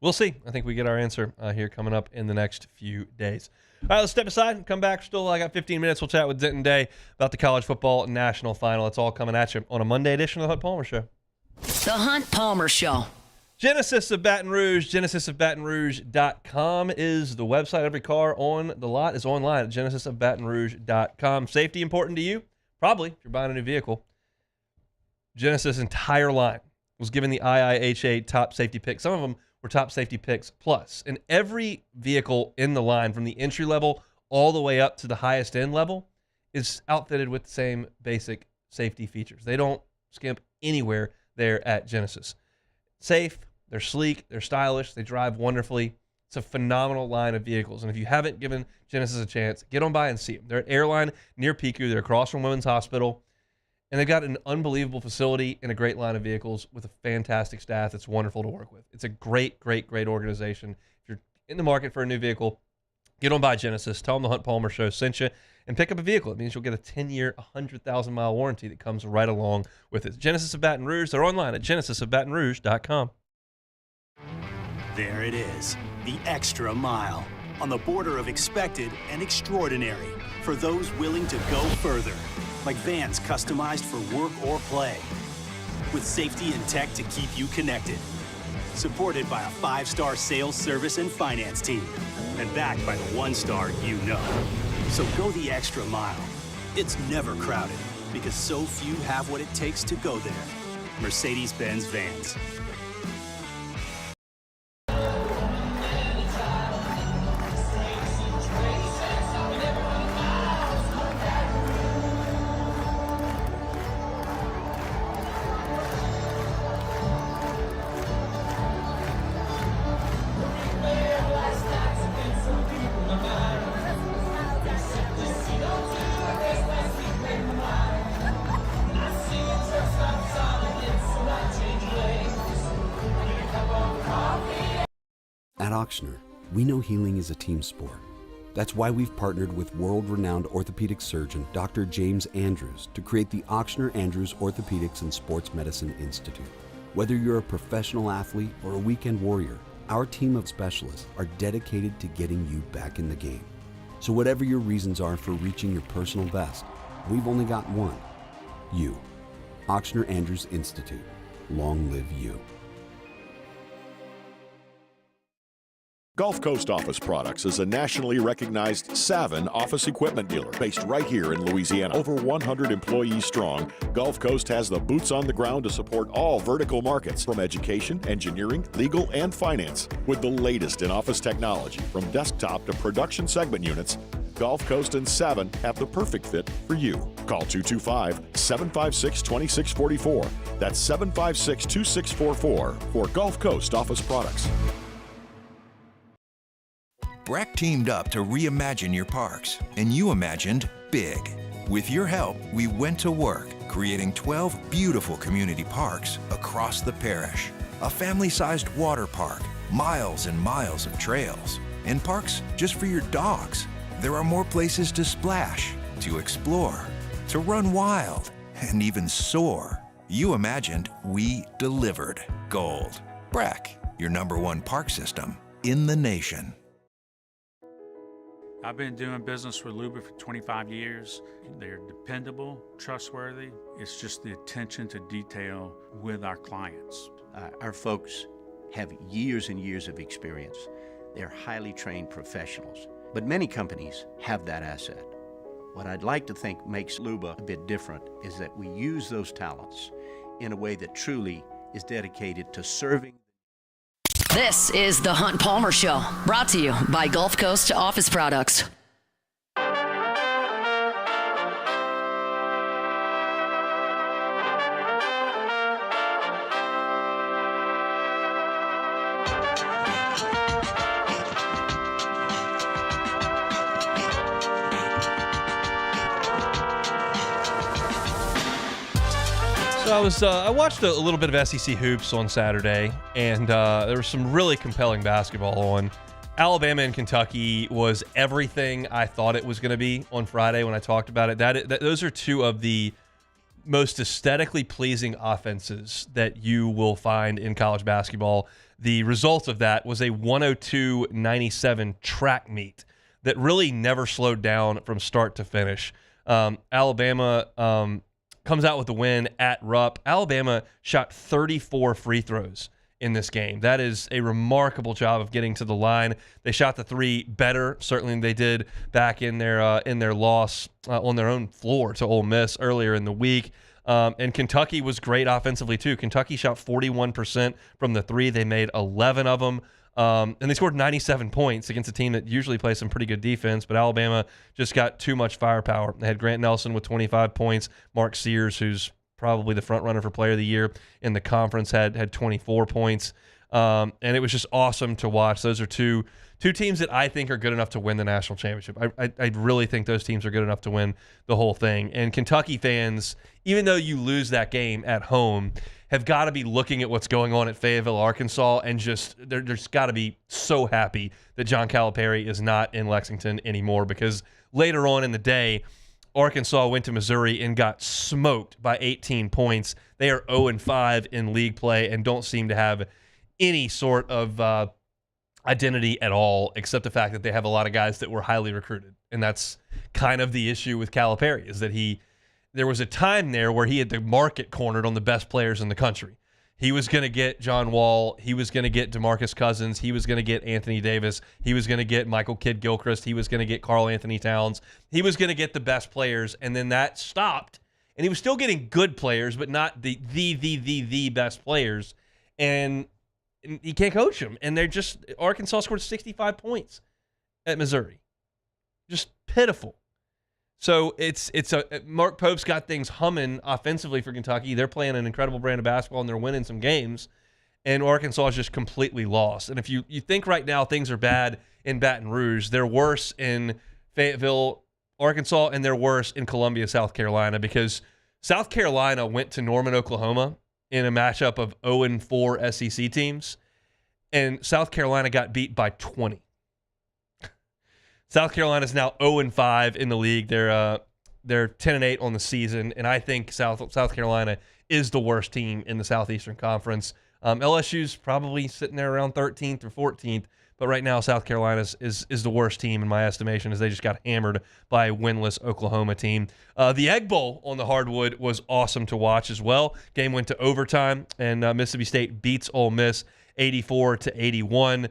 We'll see. I think we get our answer here coming up in the next few days. All right, let's step aside and come back. I got 15 minutes. We'll chat with Denton Day about the college football national final. It's all coming at you on a Monday edition of the Hunt Palmer Show. The Hunt Palmer Show. Genesis of Baton Rouge, genesisofbatonrouge.com is the website. Every car on the lot is online at genesisofbatonrouge.com. Safety important to you? Probably, if you're buying a new vehicle. Genesis' entire line was given the IIHA top safety pick. Some of them were top safety picks plus. And every vehicle in the line, from the entry level all the way up to the highest end level, is outfitted with the same basic safety features. They don't skimp anywhere there at Genesis. Safe, they're sleek, they're stylish, they drive wonderfully. It's a phenomenal line of vehicles. And if you haven't given Genesis a chance, get on by and see them. They're at Airline near Piku. They're across from Women's Hospital. And they've got an unbelievable facility and a great line of vehicles with a fantastic staff that's wonderful to work with. It's a great, great, great organization. If you're in the market for a new vehicle, get on by Genesis. Tell them the Hunt Palmer Show sent you and pick up a vehicle. It means you'll get a 10-year, 100,000-mile warranty that comes right along with it. Genesis of Baton Rouge. They're online at genesisofbatonrouge.com. There it is, the extra mile, on the border of expected and extraordinary for those willing to go further. Like vans customized for work or play, with safety and tech to keep you connected. supported by a 5-star sales, service, and finance team, and backed by the 1-star you know. So go the extra mile. It's never crowded because so few have what it takes to go there. Mercedes-Benz Vans. At Auctioner, we know healing is a team sport. That's why we've partnered with world-renowned orthopedic surgeon Dr. James Andrews to create the Auctioner Andrews Orthopedics and Sports Medicine Institute. Whether you're a professional athlete or a weekend warrior, our team of specialists are dedicated to getting you back in the game. So whatever your reasons are for reaching your personal best, we've only got one: you. Auctioner Andrews Institute. Long live you. Gulf Coast Office Products is a nationally recognized Savin office equipment dealer based right here in Louisiana. Over 100 employees strong, Gulf Coast has the boots on the ground to support all vertical markets from education, engineering, legal, and finance. With the latest in office technology from desktop to production segment units, Gulf Coast and Savin have the perfect fit for you. Call 225-756-2644. That's 756-2644 for Gulf Coast Office Products. Breck teamed up to reimagine your parks, and you imagined big. With your help, we went to work, creating 12 beautiful community parks across the parish. A family-sized water park, miles and miles of trails, and parks just for your dogs. There are more places to splash, to explore, to run wild, and even soar. You imagined, we delivered. Gold. Breck, your #1 park system in the nation. I've been doing business with Luba for 25 years. They're dependable, trustworthy. It's just the attention to detail with our clients. Our folks have years and years of experience. They're highly trained professionals. But many companies have that asset. What I'd like to think makes Luba a bit different is that we use those talents in a way that truly is dedicated to serving. This is the Hunt Palmer Show, brought to you by Gulf Coast Office Products. So I watched a little bit of SEC hoops on Saturday, and there was some really compelling basketball on. Alabama and Kentucky was everything I thought it was going to be on Friday when I talked about it. Those are two of the most aesthetically pleasing offenses that you will find in college basketball. The result of that was a 102-97 track meet that really never slowed down from start to finish. Alabama comes out with the win at Rupp. Alabama shot 34 free throws in this game. That is a remarkable job of getting to the line. They shot the three better, certainly, than they did back in their loss on their own floor to Ole Miss earlier in the week. And Kentucky was great offensively, too. Kentucky shot 41% from the three. They made 11 of them. And they scored 97 points against a team that usually plays some pretty good defense, but Alabama just got too much firepower. They had Grant Nelson with 25 points. Mark Sears, who's probably the front runner for Player of the Year in the conference, had 24 points. And it was just awesome to watch. Those are two teams that I think are good enough to win the national championship. I really think those teams are good enough to win the whole thing. And Kentucky fans, even though you lose that game at home, have got to be looking at what's going on at Fayetteville, Arkansas, and they're just got to be so happy that John Calipari is not in Lexington anymore, because later on in the day, Arkansas went to Missouri and got smoked by 18 points. They are 0-5 in league play and don't seem to have any sort of identity at all, except the fact that they have a lot of guys that were highly recruited. And that's kind of the issue with Calipari, is that there was a time there where he had the market cornered on the best players in the country. He was going to get John Wall. He was going to get DeMarcus Cousins. He was going to get Anthony Davis. He was going to get Michael Kidd-Gilchrist. He was going to get Karl Anthony Towns. He was going to get the best players, and then that stopped. And he was still getting good players, but not the best players. And he can't coach them. And they're just – Arkansas scored 65 points at Missouri. Just pitiful. So it's Mark Pope's got things humming offensively for Kentucky. They're playing an incredible brand of basketball, and they're winning some games. And Arkansas is just completely lost. And if you think right now things are bad in Baton Rouge, they're worse in Fayetteville, Arkansas, and they're worse in Columbia, South Carolina, because South Carolina went to Norman, Oklahoma in a matchup of 0-4 SEC teams, and South Carolina got beat by 20. South Carolina is now 0-5 in the league. They're 10-8 on the season, and I think South Carolina is the worst team in the Southeastern Conference. LSU's probably sitting there around 13th or 14th, but right now South Carolina is the worst team in my estimation, as they just got hammered by a winless Oklahoma team. The Egg Bowl on the hardwood was awesome to watch as well. Game went to overtime, and Mississippi State beats Ole Miss 84-81.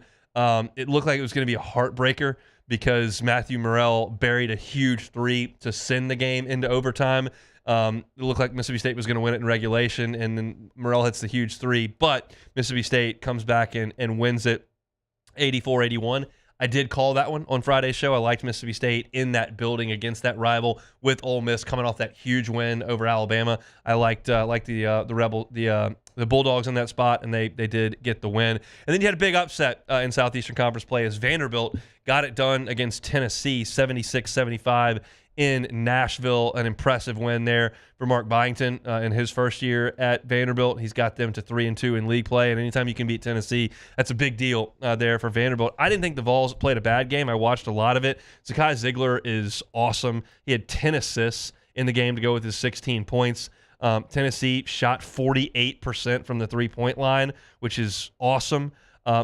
It looked like it was going to be a heartbreaker, because Matthew Morrell buried a huge three to send the game into overtime. It looked like Mississippi State was going to win it in regulation, and then Morrell hits the huge three. But Mississippi State comes back and wins it 84-81. I did call that one on Friday's show. I liked Mississippi State in that building against that rival with Ole Miss coming off that huge win over Alabama. I liked the Bulldogs in that spot, and they did get the win. And then you had a big upset in Southeastern Conference play as Vanderbilt got it done against Tennessee, 76-75 in Nashville. An impressive win there for Mark Byington in his first year at Vanderbilt. He's got them to 3-2 in league play, and anytime you can beat Tennessee, that's a big deal there for Vanderbilt. I didn't think the Vols played a bad game. I watched a lot of it. Zakai Ziegler is awesome. He had 10 assists in the game to go with his 16 points. Tennessee shot 48% from the three-point line, which is awesome.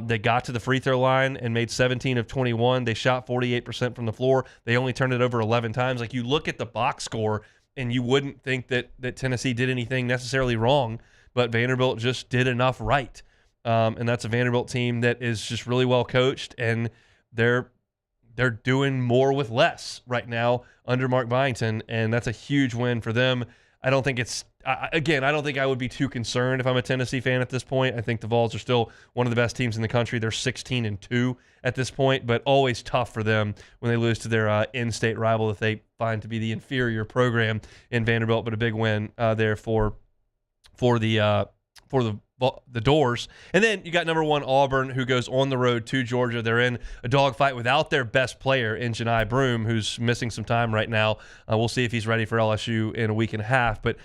They got to the free throw line and made 17 of 21. They shot 48% from the floor. They only turned it over 11 times. Like, you look at the box score, and you wouldn't think that Tennessee did anything necessarily wrong, but Vanderbilt just did enough right. And that's a Vanderbilt team that is just really well coached, and they're doing more with less right now under Mark Byington, and that's a huge win for them. I don't think I don't think I would be too concerned if I'm a Tennessee fan at this point. I think the Vols are still one of the best teams in the country. They're 16-2 at this point, but always tough for them when they lose to their in-state rival that they find to be the inferior program in Vanderbilt. But a big win there for the Doors. And then you got number 1 Auburn, who goes on the road to Georgia. They're in a dogfight without their best player in Janai Broome, who's missing some time right now. We'll see if he's ready for LSU in a week and a half, but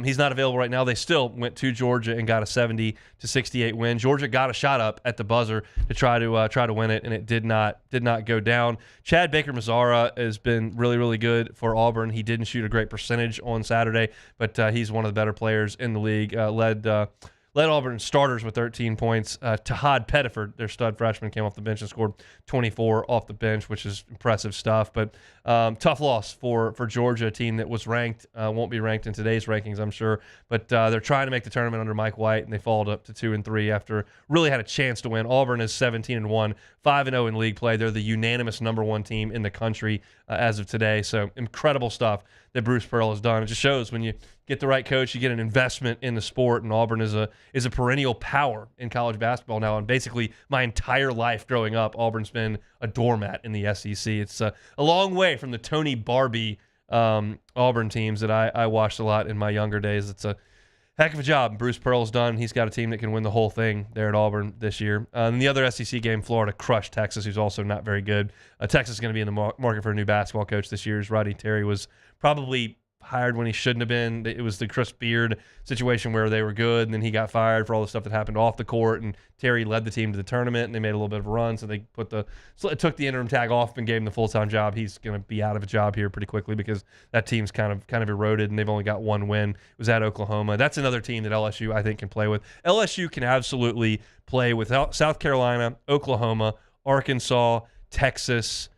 he's not available right now. They still went to Georgia and got a 70-68 win. Georgia got a shot up at the buzzer to try to win it, and it did not go down. Chad Baker-Mazara has been really, really good for Auburn. He didn't shoot a great percentage on Saturday, but he's one of the better players in the league. Led Auburn starters with 13 points. Tahad Pettiford, their stud freshman, came off the bench and scored 24 off the bench, which is impressive stuff. But tough loss for Georgia, a team that was ranked, won't be ranked in today's rankings, I'm sure. But they're trying to make the tournament under Mike White, and they followed up to 2-3 after really had a chance to win. Auburn is 17-1, 5-0 in league play. They're the unanimous number 1 team in the country as of today. So incredible stuff that Bruce Pearl has done. It just shows when you get the right coach, you get an investment in the sport, and Auburn is a perennial power in college basketball now. And basically my entire life growing up, Auburn's been a doormat in the SEC. It's a long way from the Tony Barbie Auburn teams that I watched a lot in my younger days. It's a heck of a job Bruce Pearl's done. He's got a team that can win the whole thing there at Auburn this year. In the other SEC game, Florida crushed Texas, who's also not very good. Texas is going to be in the market for a new basketball coach this year. Rodney Terry was probably hired when he shouldn't have been. It was the Chris Beard situation where they were good, and then he got fired for all the stuff that happened off the court, and Terry led the team to the tournament, and they made a little bit of a run, so they took the interim tag off and gave him the full-time job. He's going to be out of a job here pretty quickly because that team's kind of eroded, and they've only got one win. It was at Oklahoma. That's another team that LSU, I think, can play with. LSU can absolutely play with South Carolina, Oklahoma, Arkansas, Texas,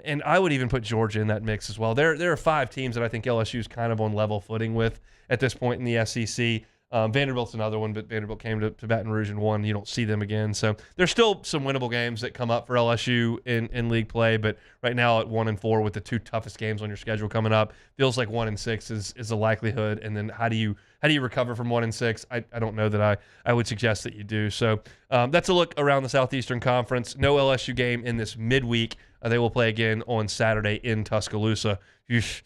and I would even put Georgia in that mix as well. There are 5 teams that I think LSU is kind of on level footing with at this point in the SEC. Vanderbilt's another one, but Vanderbilt came to Baton Rouge and won. You don't see them again. So there's still some winnable games that come up for LSU in league play, but right now at 1-4 with the two toughest games on your schedule coming up, feels like 1-6 is a likelihood. And then how do you recover from 1-6? I don't know that I would suggest that you do. So that's a look around the Southeastern Conference. No LSU game in this midweek. They will play again on Saturday in Tuscaloosa. It's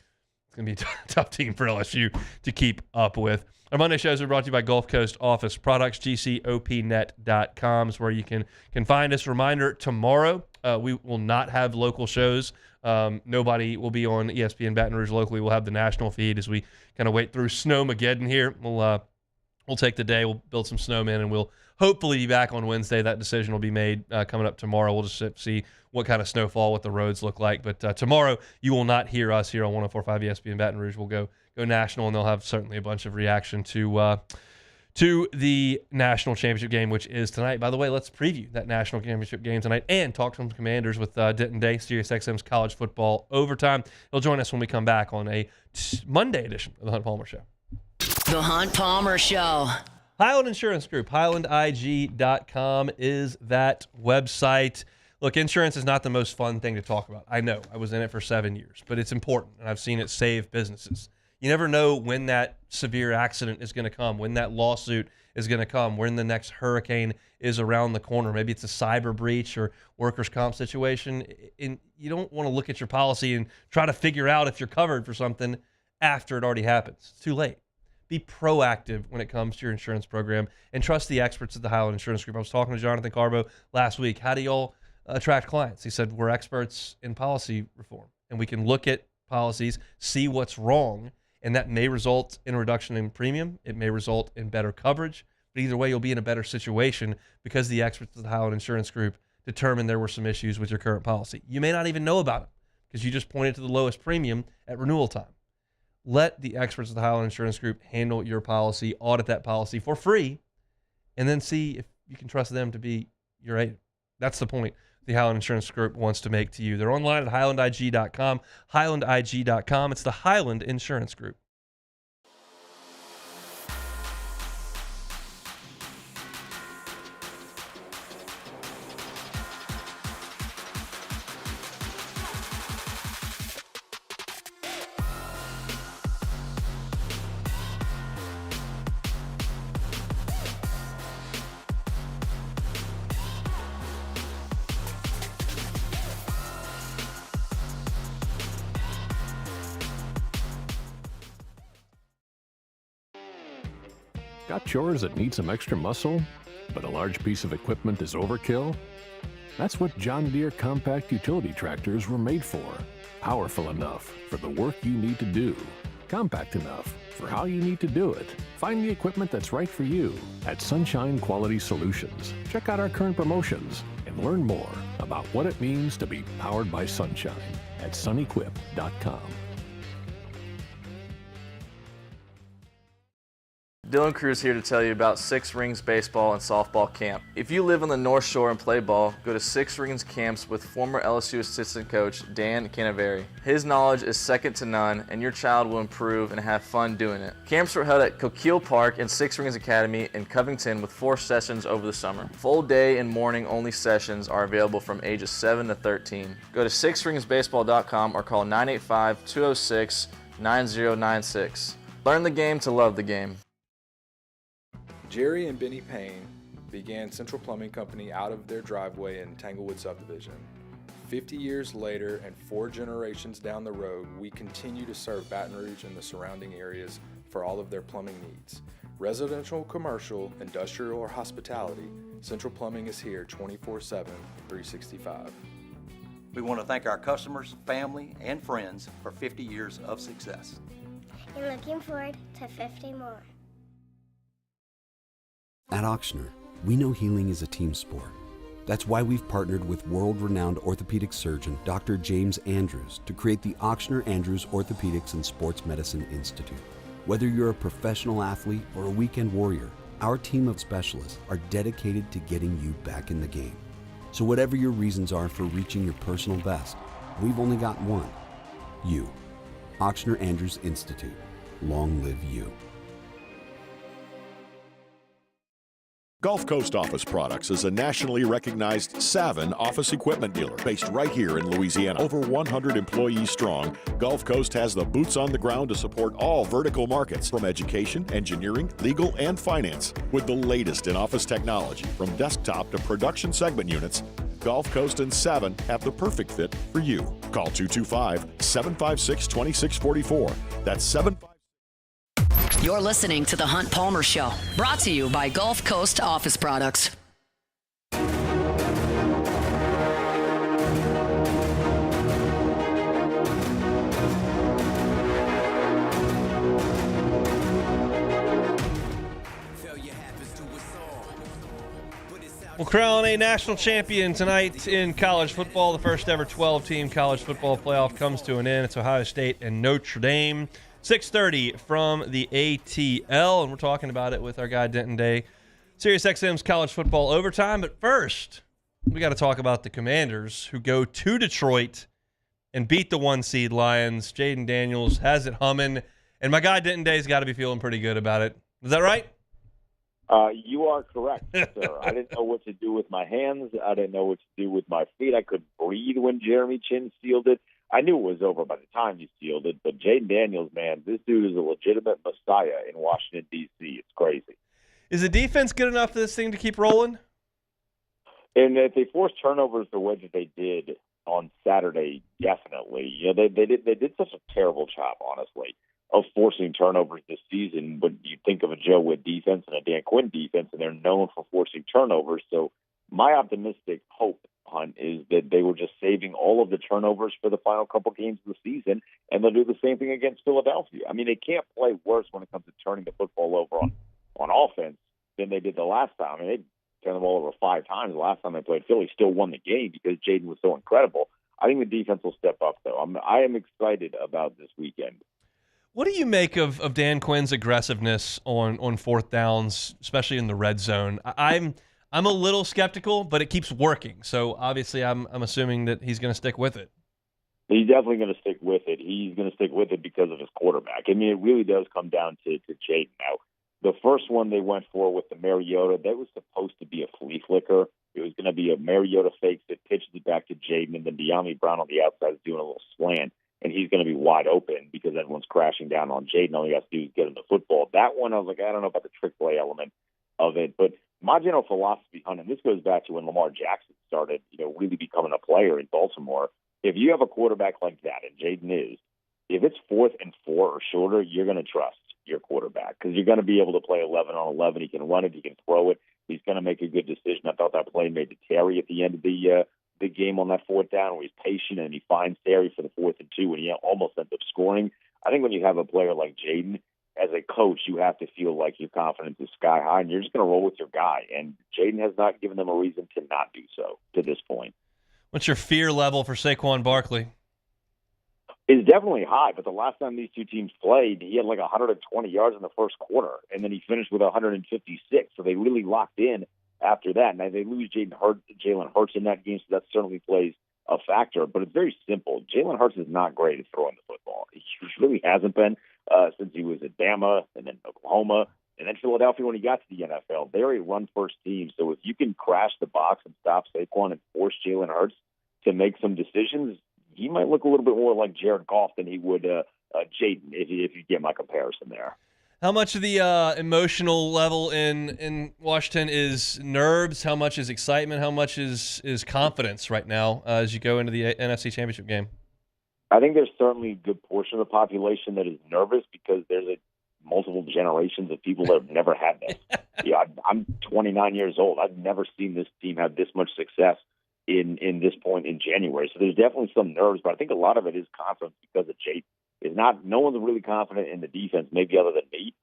going to be a tough team for LSU to keep up with. Our Monday shows are brought to you by Gulf Coast Office Products. GCOPnet.com is where you can find us. Reminder, tomorrow we will not have local shows. Nobody will be on ESPN Baton Rouge locally. We'll have the national feed as we kind of wait through Snowmageddon here. We'll take the day. We'll build some snowmen, and we'll hopefully be back on Wednesday. That decision will be made coming up tomorrow. We'll just see what kind of snowfall, what the roads look like. But tomorrow, you will not hear us here on 104.5 ESPN Baton Rouge. We'll go national, and they'll have certainly a bunch of reaction to the national championship game, which is tonight. By the way, let's preview that national championship game tonight and talk to some Commanders with Denton Day, SiriusXM's college football overtime. He'll join us when we come back on a Monday edition of the Hunt Palmer Show. The Hunt Palmer Show. Highland Insurance Group, HighlandIG.com is that website. Look, insurance is not the most fun thing to talk about. I know. I was in it for 7 years, but it's important, and I've seen it save businesses. You never know when that severe accident is going to come, when that lawsuit is going to come, when the next hurricane is around the corner. Maybe it's a cyber breach or workers' comp situation. And you don't want to look at your policy and try to figure out if you're covered for something after it already happens. It's too late. Be proactive when it comes to your insurance program and trust the experts at the Highland Insurance Group. I was talking to Jonathan Carbo last week. How do y'all attract clients? He said, we're experts in policy reform, and we can look at policies, see what's wrong, and that may result in a reduction in premium. It may result in better coverage, but either way, you'll be in a better situation because the experts at the Highland Insurance Group determined there were some issues with your current policy. You may not even know about them because you just pointed to the lowest premium at renewal time. Let the experts at the Highland Insurance Group handle your policy, audit that policy for free, and then see if you can trust them to be your agent. That's the point the Highland Insurance Group wants to make to you. They're online at HighlandIG.com, HighlandIG.com. It's the Highland Insurance Group. Got chores that need some extra muscle, but a large piece of equipment is overkill? That's what John Deere compact utility tractors were made for. Powerful enough for the work you need to do. Compact enough for how you need to do it. Find the equipment that's right for you at Sunshine Quality Solutions. Check out our current promotions and learn more about what it means to be powered by sunshine at sunequip.com. Dylan Cruz here to tell you about Six Rings Baseball and Softball Camp. If you live on the North Shore and play ball, go to Six Rings Camps with former LSU assistant coach Dan Canaveri. His knowledge is second to none, and your child will improve and have fun doing it. Camps were held at Coquille Park and Six Rings Academy in Covington with 4 sessions over the summer. Full day and morning only sessions are available from ages 7 to 13. Go to sixringsbaseball.com or call 985-206-9096. Learn the game to love the game. Jerry and Benny Payne began Central Plumbing Company out of their driveway in Tanglewood Subdivision. 50 years later and 4 generations down the road, we continue to serve Baton Rouge and the surrounding areas for all of their plumbing needs. Residential, commercial, industrial, or hospitality, Central Plumbing is here 24/7, 365. We want to thank our customers, family, and friends for 50 years of success. And looking forward to 50 more. At Auctioner, we know healing is a team sport. That's why we've partnered with world-renowned orthopedic surgeon Dr. James Andrews to create the Auctioner Andrews Orthopedics and Sports Medicine Institute. Whether you're a professional athlete or a weekend warrior, our team of specialists are dedicated to getting you back in the game. So whatever your reasons are for reaching your personal best, we've only got one: you. Auctioner Andrews Institute. Long live you. Gulf Coast Office Products is a nationally recognized Savin office equipment dealer based right here in Louisiana. Over 100 employees strong, Gulf Coast has the boots on the ground to support all vertical markets, from education, engineering, legal, and finance. With the latest in office technology, from desktop to production segment units, Gulf Coast and Savin have the perfect fit for you. Call 225-756-2644. That's 756. You're listening to The Hunt Palmer Show, brought to you by Gulf Coast Office Products. We'll crown a national champion tonight in college football. The first ever 12-team college football playoff comes to an end. It's Ohio State and Notre Dame. 6:30 from the ATL, and we're talking about it with our guy Denton Day, SiriusXM's College Football Overtime. But first, we got to talk about the Commanders, who go to Detroit and beat the 1-seed Lions. Jaden Daniels has it humming, and my guy Denton Day's got to be feeling pretty good about it. Is that right? You are correct, sir. I didn't know what to do with my hands. I didn't know what to do with my feet. I couldn't breathe when Jeremy Chin sealed it. I knew it was over by the time you sealed it, but Jaden Daniels, man, this dude is a legitimate messiah in Washington, D.C. It's crazy. Is the defense good enough for this thing to keep rolling? And if they forced turnovers the way that they did on Saturday, definitely. You know, they did such a terrible job, honestly, of forcing turnovers this season. But you think of a Joe Witt defense and a Dan Quinn defense, and they're known for forcing turnovers. So my optimistic hope, Hunt, is that they were just saving all of the turnovers for the final couple games of the season, and they'll do the same thing against Philadelphia. I mean, they can't play worse when it comes to turning the football over on offense than they did the last time. I mean, they turned the ball over 5 times the last time they played Philly, still won the game because Jaden was so incredible. I think the defense will step up, though. I am excited about this weekend. What do you make of Dan Quinn's aggressiveness on fourth downs, especially in the red zone? I'm a little skeptical, but it keeps working. So obviously, I'm assuming that he's going to stick with it. He's definitely going to stick with it. He's going to stick with it because of his quarterback. I mean, it really does come down to Jaden now. The first one they went for with the Mariota, that was supposed to be a flea flicker. It was going to be a Mariota fake that pitches it back to Jaden, and then De'Ami Brown on the outside is doing a little slant, and he's going to be wide open because everyone's crashing down on Jaden. All he has to do is get him the football. That one, I was like, I don't know about the trick play element of it, but my general philosophy, Hunt, and this goes back to when Lamar Jackson started, really becoming a player in Baltimore. If you have a quarterback like that, and Jaden is, if it's 4th and 4 or shorter, you're going to trust your quarterback because you're going to be able to play 11 on 11. He can run it. He can throw it. He's going to make a good decision. I thought that play made to Terry at the end of the game on that 4th down where he's patient and he finds Terry for the 4th and 2 and he almost ends up scoring. I think when you have a player like Jaden, as a coach, you have to feel like your confidence is sky high, and you're just going to roll with your guy. And Jaden has not given them a reason to not do so to this point. What's your fear level for Saquon Barkley? It's definitely high, but the last time these two teams played, he had like 120 yards in the first quarter, and then he finished with 156. So they really locked in after that. Now, they lose Jalen Hurts in that game, so that certainly plays a factor. But it's very simple. Jalen Hurts is not great at throwing the football. He really hasn't been. Since he was at Bama and then Oklahoma and then Philadelphia when he got to the NFL. They're a run-first team, so if you can crash the box and stop Saquon and force Jalen Hurts to make some decisions, he might look a little bit more like Jared Goff than he would Jaden, if you get my comparison there. How much of the emotional level in Washington is nerves? How much is excitement? How much is confidence right now as you go into the NFC Championship game? I think there's certainly a good portion of the population that is nervous because there's multiple generations of people that have never had this. I'm 29 years old. I've never seen this team have this much success in this point in January. So there's definitely some nerves, but I think a lot of it is confidence because of Jake. No one's really confident in the defense, maybe other than me,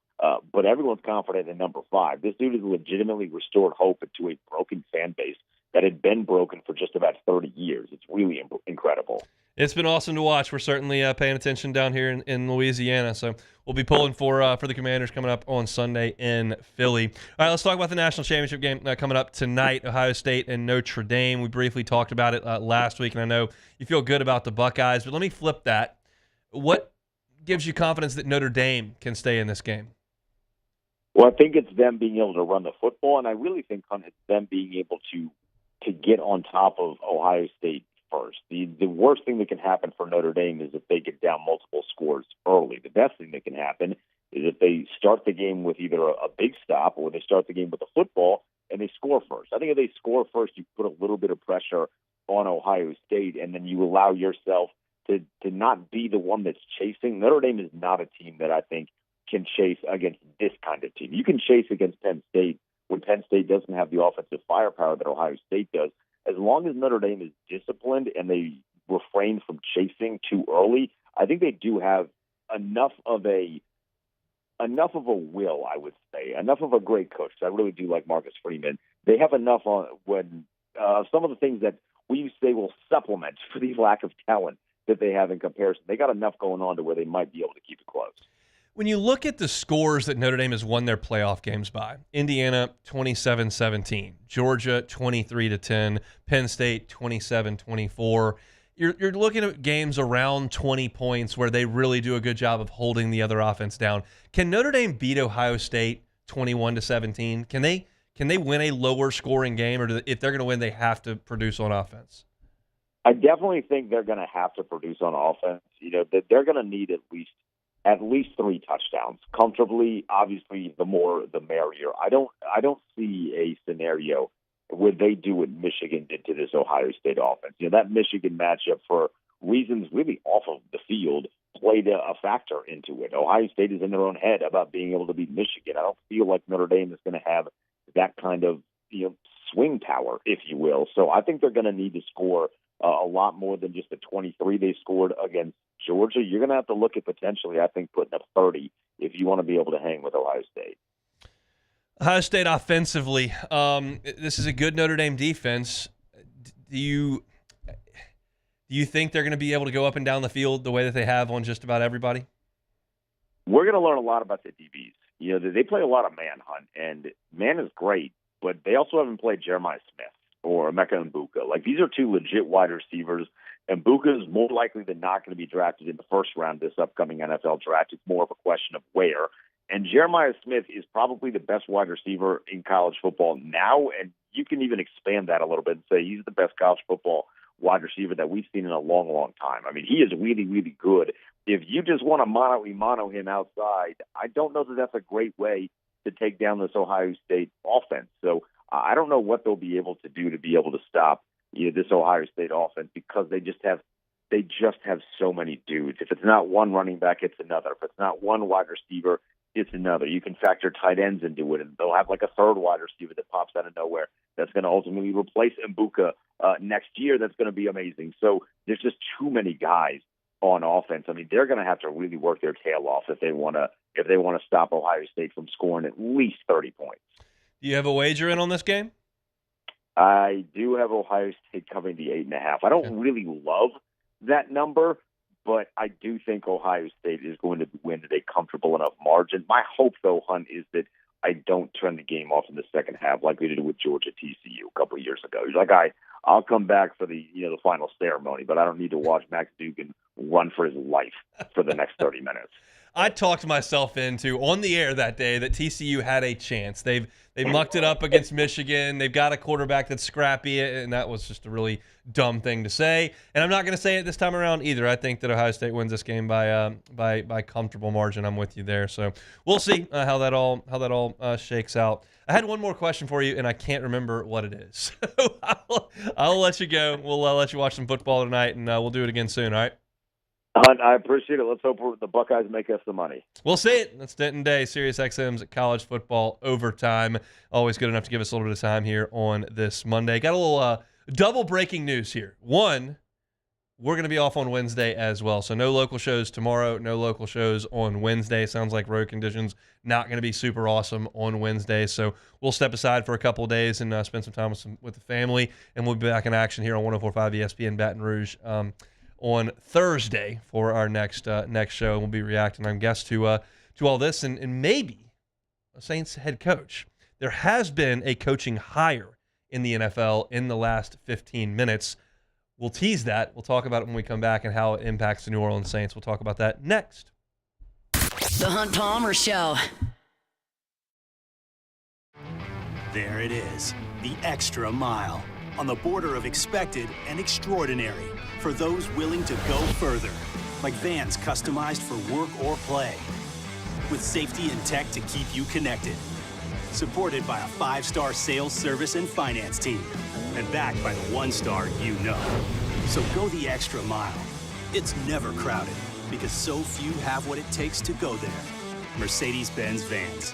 but everyone's confident in number 5. This dude has legitimately restored hope to a broken fan base that had been broken for just about 30 years. It's really incredible. It's been awesome to watch. We're certainly paying attention down here in Louisiana, so we'll be pulling for the Commanders coming up on Sunday in Philly. All right, let's talk about the national championship game coming up tonight, Ohio State and Notre Dame. We briefly talked about it last week, and I know you feel good about the Buckeyes, but let me flip that. What gives you confidence that Notre Dame can stay in this game? Well, I think it's them being able to run the football, and I really think, Hunt, it's them being able to get on top of Ohio State first. The worst thing that can happen for Notre Dame is if they get down multiple scores early. The best thing that can happen is if they start the game with either a big stop or they start the game with a football and they score first. I think if they score first, you put a little bit of pressure on Ohio State, and then you allow yourself to not be the one that's chasing. Notre Dame is not a team that I think can chase against this kind of team. You can chase against Penn State when Penn State doesn't have the offensive firepower that Ohio State does. As long as Notre Dame is disciplined and they refrain from chasing too early, I think they do have enough of a will, I would say, enough of a great coach. I really do like Marcus Freeman. They have enough on when some of the things that we used to say will supplement for the lack of talent that they have in comparison. They got enough going on to where they might be able to keep it close. When you look at the scores that Notre Dame has won their playoff games by, Indiana 27-17, Georgia 23-10, Penn State 27-24. You're looking at games around 20 points where they really do a good job of holding the other offense down. Can Notre Dame beat Ohio State 21-17? Can they win a lower scoring game, or if they're going to win, they have to produce on offense? I definitely think they're going to have to produce on offense. You know, that they're going to need at least 3 touchdowns comfortably. Obviously, the more the merrier. I don't see a scenario where they do what Michigan did to this Ohio State offense. You know, that Michigan matchup, for reasons really off of the field, played a factor into it. Ohio State is in their own head about being able to beat Michigan. I don't feel like Notre Dame is going to have that kind of swing power, if you will. So I think they're going to need to score a lot more than just the 23 they scored against Georgia. You're going to have to look at potentially, I think, putting up 30 if you want to be able to hang with Ohio State. Ohio State offensively, this is a good Notre Dame defense. Do you think they're going to be able to go up and down the field the way that they have on just about everybody? We're going to learn a lot about the DBs. You know, they play a lot of man, Hunt, and man is great, but they also haven't played Jeremiah Smith or Emeka Mbuka. Like, these are 2 legit wide receivers, and Mbuka is more likely than not going to be drafted in the first round this upcoming NFL draft. It's more of a question of where. And Jeremiah Smith is probably the best wide receiver in college football now, and you can even expand that a little bit and say he's the best college football wide receiver that we've seen in a long, long time. I mean, he is really, really good. If you just want to mano him outside, I don't know that that's a great way to take down this Ohio State offense. So I don't know what they'll be able to do to be able to stop this Ohio State offense, because they just have so many dudes. If it's not one running back, it's another. If it's not one wide receiver, it's another. You can factor tight ends into it, and they'll have like a third wide receiver that pops out of nowhere that's going to ultimately replace Mbuka next year. That's going to be amazing. So there's just too many guys on offense. I mean, they're going to have to really work their tail off if they want to stop Ohio State from scoring at least 30 points. Do you have a wager in on this game? I do have Ohio State covering the 8.5. I don't really love that number, but I do think Ohio State is going to win at a comfortable enough margin. My hope, though, Hunt, is that I don't turn the game off in the second half like we did with Georgia TCU a couple of years ago. He's like, I'll come back for the final ceremony, but I don't need to watch Max Duggan run for his life for the next 30 minutes. I talked myself into on the air that day that TCU had a chance. They mucked it up against Michigan. They've got a quarterback that's scrappy, and that was just a really dumb thing to say. And I'm not going to say it this time around either. I think that Ohio State wins this game by comfortable margin. I'm with you there. So we'll see how that all shakes out. I had one more question for you, and I can't remember what it is. So I'll let you go. We'll let you watch some football tonight, and we'll do it again soon. All right. I appreciate it. Let's hope the Buckeyes make us some money. We'll see it. That's Denton Day, Sirius XM's College Football Overtime. Always good enough to give us a little bit of time here on this Monday. Got a little double breaking news here. One, we're going to be off on Wednesday as well. So no local shows tomorrow, no local shows on Wednesday. Sounds like road conditions not going to be super awesome on Wednesday. So we'll step aside for a couple of days and spend some time with the family, and we'll be back in action here on 104.5 ESPN Baton Rouge on Thursday for our next show, and we'll be reacting, I guess, to all this and maybe a Saints head coach. There has been a coaching hire in the NFL in the last 15 minutes. We'll tease that. We'll talk about it when we come back and how it impacts the New Orleans Saints. We'll talk about that next. The Hunt Palmer Show. There it is, the extra mile, on the border of expected and extraordinary for those willing to go further, like vans customized for work or play, with safety and tech to keep you connected. Supported by a 5-star sales, service, and finance team, and backed by the 1-star you know. So go the extra mile. It's never crowded because so few have what it takes to go there. Mercedes-Benz Vans.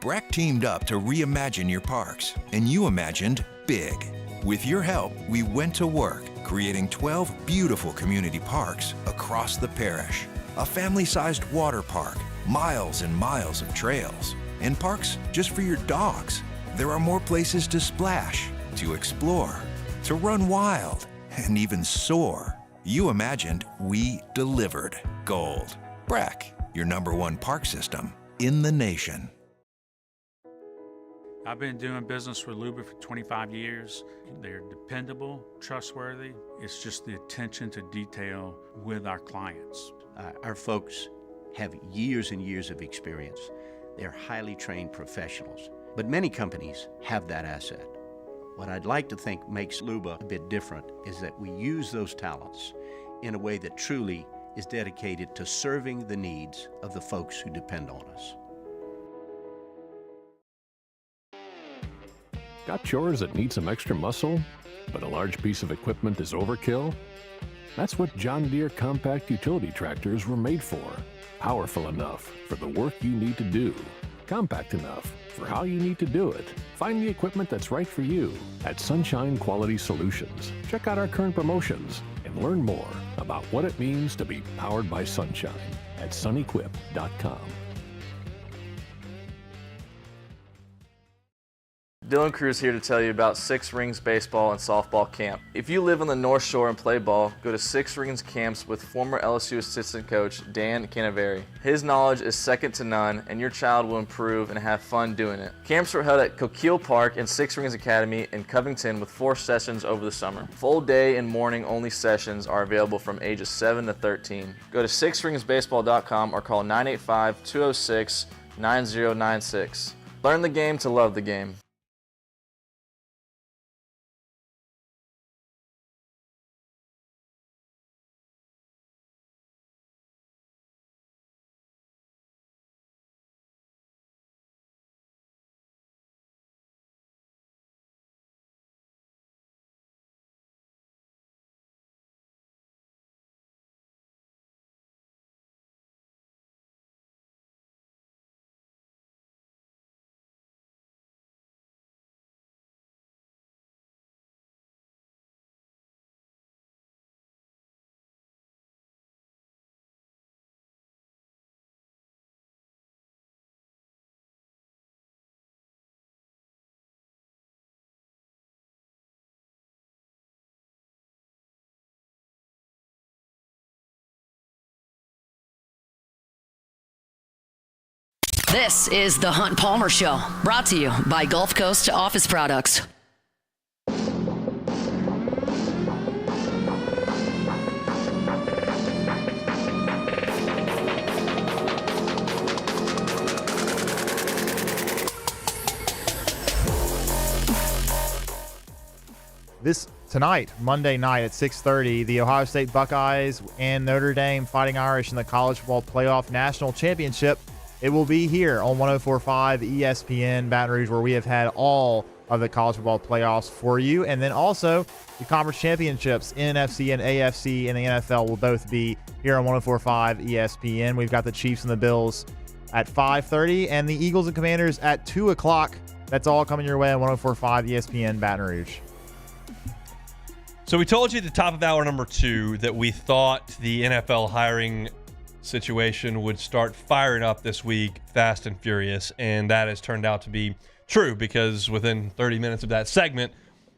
Breck teamed up to reimagine your parks, and you imagined big. With your help, we went to work, creating 12 beautiful community parks across the parish. A family-sized water park, miles and miles of trails, and parks just for your dogs. There are more places to splash, to explore, to run wild, and even soar. You imagined, we delivered. Gold. Breck, your #1 park system in the nation. I've been doing business with Luba for 25 years. They're dependable, trustworthy. It's just the attention to detail with our clients. Our folks have years and years of experience. They're highly trained professionals, but many companies have that asset. What I'd like to think makes Luba a bit different is that we use those talents in a way that truly is dedicated to serving the needs of the folks who depend on us. Got chores that need some extra muscle, but a large piece of equipment is overkill? That's what John Deere compact utility tractors were made for. Powerful enough for the work you need to do. Compact enough for how you need to do it. Find the equipment that's right for you at Sunshine Quality Solutions. Check out our current promotions and learn more about what it means to be powered by sunshine at sunequip.com. Dylan Cruz here to tell you about Six Rings Baseball and Softball Camp. If you live on the North Shore and play ball, go to Six Rings Camps with former LSU assistant coach Dan Canaveri. His knowledge is second to none, and your child will improve and have fun doing it. Camps were held at Coquille Park and Six Rings Academy in Covington with 4 sessions over the summer. Full day and morning only sessions are available from ages 7 to 13. Go to sixringsbaseball.com or call 985-206-9096. Learn the game to love the game. This is the Hunt Palmer Show, brought to you by Gulf Coast Office Products. Tonight, Monday night at 6:30, the Ohio State Buckeyes and Notre Dame Fighting Irish in the College Football Playoff National Championship. It will be here on 104.5 ESPN Baton Rouge, where we have had all of the college football playoffs for you. And then also the conference championships, NFC and AFC and the NFL will both be here on 104.5 ESPN. We've got the Chiefs and the Bills at 5:30 and the Eagles and Commanders at 2 o'clock. That's all coming your way on 104.5 ESPN Baton Rouge. So we told you at the top of hour number 2 that we thought the NFL hiring situation would start firing up this week fast and furious, and that has turned out to be true because within 30 minutes of that segment,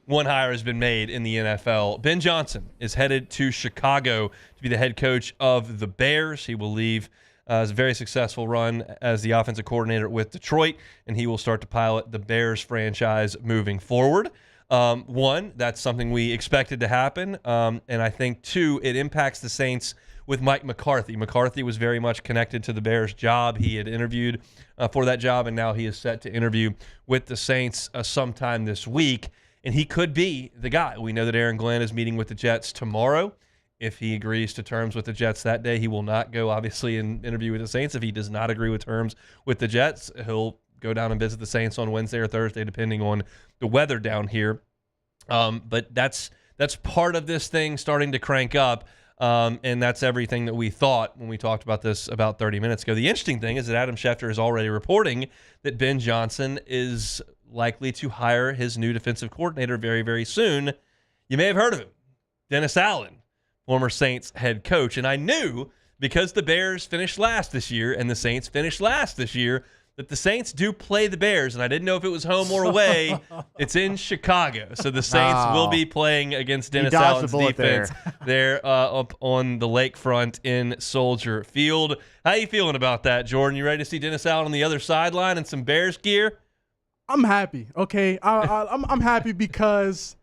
one hire has been made in the NFL. Ben Johnson is headed to Chicago to be the head coach of the Bears. He will leave his very successful run as the offensive coordinator with Detroit, and he will start to pilot the Bears franchise moving forward. One, that's something we expected to happen, and I think, two, it impacts the Saints with Mike McCarthy. McCarthy was very much connected to the Bears' job. He had interviewed for that job, and now he is set to interview with the Saints sometime this week, and he could be the guy. We know that Aaron Glenn is meeting with the Jets tomorrow. If he agrees to terms with the Jets that day, he will not go, obviously, and interview with the Saints. If he does not agree with terms with the Jets, he'll go down and visit the Saints on Wednesday or Thursday, depending on the weather down here. But that's part of this thing starting to crank up. And that's everything that we thought when we talked about this about 30 minutes ago. The interesting thing is that Adam Schefter is already reporting that Ben Johnson is likely to hire his new defensive coordinator very, very soon. You may have heard of him, Dennis Allen, former Saints head coach. And I knew, because the Bears finished last this year and the Saints finished last this year, that the Saints do play the Bears, and I didn't know if it was home or away. It's in Chicago, so the Saints will be playing against Dennis Allen's defense there up on the lakefront in Soldier Field. How you feeling about that, Jordan? You ready to see Dennis Allen on the other sideline in some Bears gear? I'm happy, okay? I'm happy because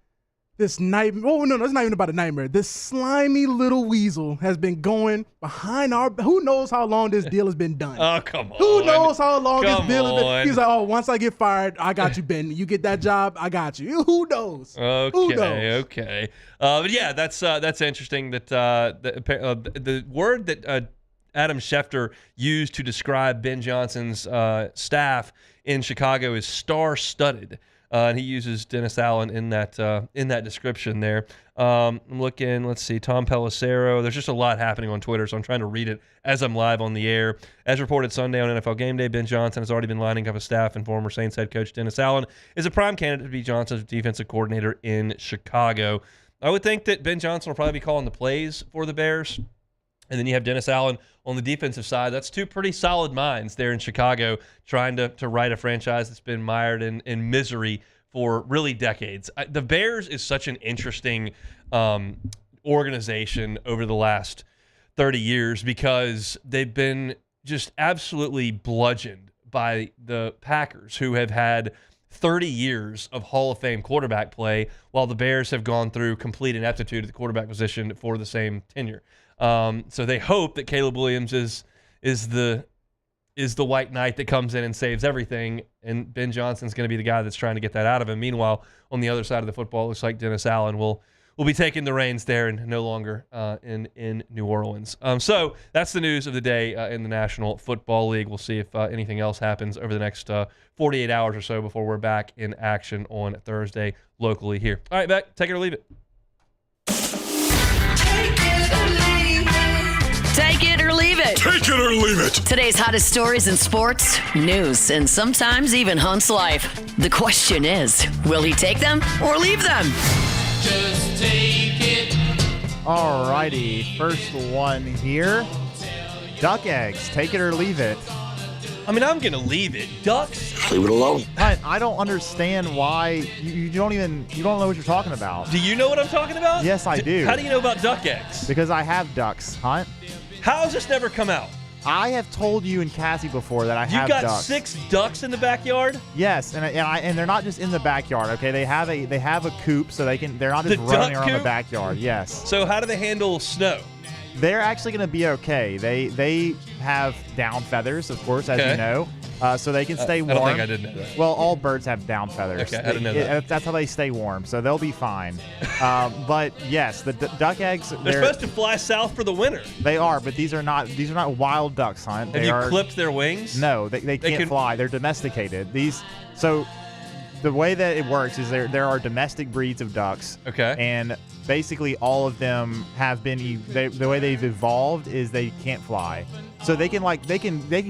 this nightmare. Oh, no, it's not even about a nightmare. This slimy little weasel has been going behind our. Who knows how long this deal has been done? Oh, come on. Who knows how long this deal has been? He's like, oh, once I get fired, I got you, Ben. You get that job, I got you. Who knows? Okay, Who knows? Okay. But yeah, that's interesting that the word that Adam Schefter used to describe Ben Johnson's staff in Chicago is star-studded. And he uses Dennis Allen in that description there. I'm looking, let's see, Tom Pelissero. There's just a lot happening on Twitter, so I'm trying to read it as I'm live on the air. As reported Sunday on NFL Game Day, Ben Johnson has already been lining up a staff, and former Saints head coach Dennis Allen is a prime candidate to be Johnson's defensive coordinator in Chicago. I would think that Ben Johnson will probably be calling the plays for the Bears. And then you have Dennis Allen on the defensive side. That's two pretty solid minds there in Chicago trying to right a franchise that's been mired in misery for really decades. The Bears is such an interesting organization over the last 30 years because they've been just absolutely bludgeoned by the Packers, who have had 30 years of Hall of Fame quarterback play, while the Bears have gone through complete ineptitude at the quarterback position for the same tenure. So they hope that Caleb Williams is the white knight that comes in and saves everything, and Ben Johnson's going to be the guy that's trying to get that out of him. Meanwhile, on the other side of the football, it looks like Dennis Allen will be taking the reins there and no longer in New Orleans. So that's the news of the day in the National Football League. We'll see if anything else happens over the next 48 hours or so before we're back in action on Thursday locally here. All right, Beck, take it or leave it. Take it or leave it. Take it or leave it. Today's hottest stories in sports, news, and sometimes even Hunt's life. The question is, will he take them or leave them? Just take it. All righty, first one here. Duck eggs, take it or leave it. I mean, I'm going to leave it. Ducks? Leave it alone. I don't understand why you don't know what you're talking about. Do you know what I'm talking about? Yes, I do. How do you know about duck eggs? Because I have ducks, Hunt. How has this never come out? I have told you and Cassie before that I have ducks. You got 6 ducks in the backyard? Yes, and they're not just in the backyard. Okay, they have a coop, so they're not just running around the backyard. Yes. So how do they handle snow? They're actually going to be okay. They have down feathers, of course, as you know, so they can stay warm. I don't think I did know that. Well, all birds have down feathers. Okay, I didn't know that. That's how they stay warm, so they'll be fine. But yes, the duck eggs. They're supposed to fly south for the winter. They are, but these are not wild ducks, Hunt. Have you clipped their wings? No, they can't fly. They're domesticated. So the way that it works is there are domestic breeds of ducks. Okay. And basically all of them have been the way they've evolved is they can't fly. So they can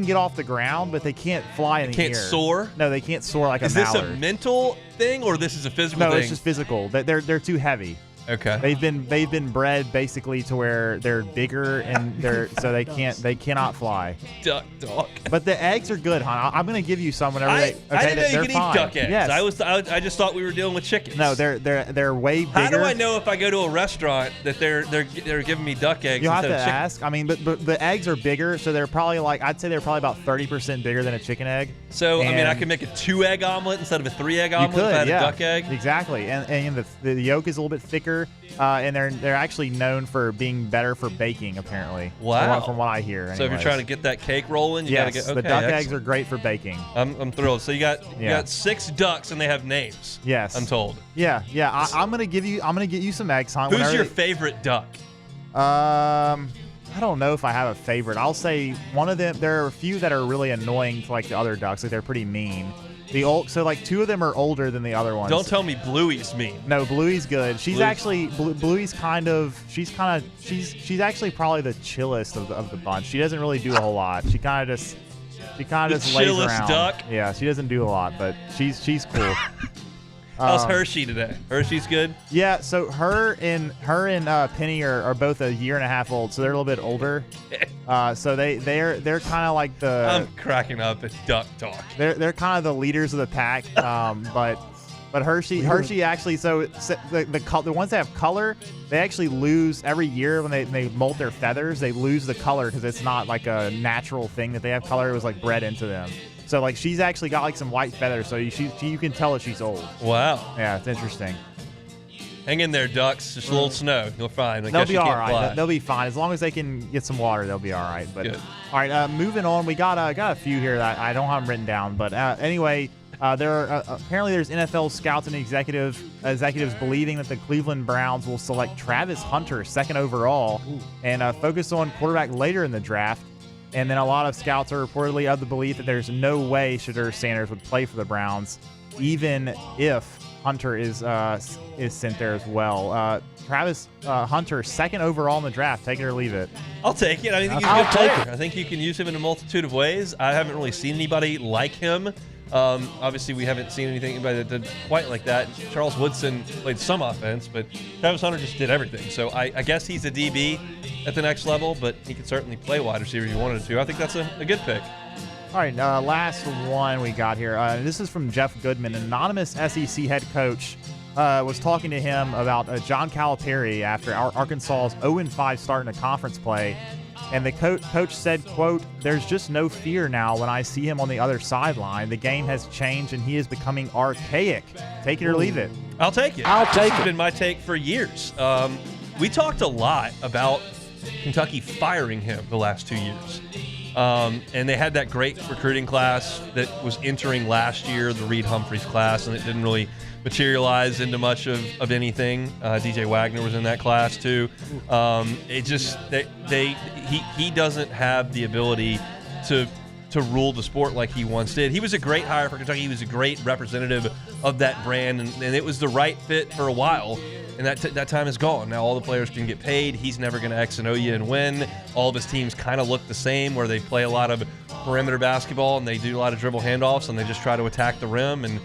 get off the ground, but they can't fly in the air. Can't soar? No, they can't soar like a mallard. Is this a mental thing or this is a physical thing? No, it's just physical. They're too heavy. Okay. They've been bred basically to where they're bigger and they cannot fly. Duck dog. But the eggs are good, hon. I'm gonna give you some whenever I didn't know you could fine. eat duck eggs. Yes. I just thought we were dealing with chickens. No, they're way bigger. How do I know if I go to a restaurant that they're giving me duck eggs? You'll have instead to of chicken? ask. I mean, but the eggs are bigger, so they're probably I'd say they're probably about 30% bigger than a chicken egg. So I mean, I could make a 2-egg omelet instead of a 3-egg omelet if I had a duck egg. Exactly, and the yolk is a little bit thicker, and they're actually known for being better for baking, apparently. Wow. From what I hear. So if you're trying to get that cake rolling, you gotta get. Okay, the duck eggs are great for baking. I'm thrilled. So you got 6 ducks and they have names. Yes, I'm told. Yeah. I'm gonna get you some eggs, hon. Who's your favorite duck? I don't know if I have a favorite. I'll say one of them. There are a few that are really annoying to the other ducks. They're pretty mean. So 2 of them are older than the other ones. Don't tell me Bluey's mean. No, Bluey's good. She's actually Bluey's she's actually probably the chillest of the bunch. She doesn't really do a whole lot. She kind of just lays around. Duck. Yeah, she doesn't do a lot, but she's cool. How's Hershey today? Hershey's good? Yeah, so her and Penny are both a year and a half old, so they're a little bit older. So they're kind of like the. I'm cracking up at duck talk. They're kind of the leaders of the pack, but Hershey actually. So the ones that have color, they actually lose every year when they molt their feathers. They lose the color because it's not like a natural thing that they have color. It was bred into them. So she's actually got some white feathers, so you can tell that she's old. Wow. Yeah, it's interesting. Hang in there, ducks. Just a little snow. You'll find. They'll be all right. They'll be fine as long as they can get some water. They'll be all right. But good. All right, moving on. We got a few here that I don't have them written down. But anyway, apparently there's NFL scouts and executives believing that the Cleveland Browns will select Travis Hunter 2nd overall and focus on quarterback later in the draft. And then a lot of scouts are reportedly of the belief that there's no way Shedeur Sanders would play for the Browns, even if Hunter is sent there as well. Travis Hunter, 2nd overall in the draft. Take it or leave it. I'll take it. I think he's a good player. I think you can use him in a multitude of ways. I haven't really seen anybody like him. Obviously, we haven't seen anybody that did quite like that. Charles Woodson played some offense, but Travis Hunter just did everything. So I guess he's a DB at the next level, but he could certainly play wide receiver if he wanted to. I think that's a good pick. All right, last one we got here. This is from Jeff Goodman, an anonymous SEC head coach. Was talking to him about John Calipari after Arkansas's 0-5 start in a conference play. And the coach said, quote, "There's just no fear now when I see him on the other sideline. The game has changed and he is becoming archaic. Take it or leave it." I'll take it. This has been my take for years. We talked a lot about Kentucky firing him the last 2 years. And they had that great recruiting class that was entering last year, the Reed Humphreys class, and it didn't really materialize into much of anything. DJ Wagner was in that class too. He doesn't have the ability to rule the sport like he once did. He was a great hire for Kentucky. He was a great representative of that brand, and it was the right fit for a while. And that time is gone. Now all the players can get paid. He's never going to X and O you and win. All of his teams kind of look the same, where they play a lot of perimeter basketball and they do a lot of dribble handoffs and they just try to attack the rim. And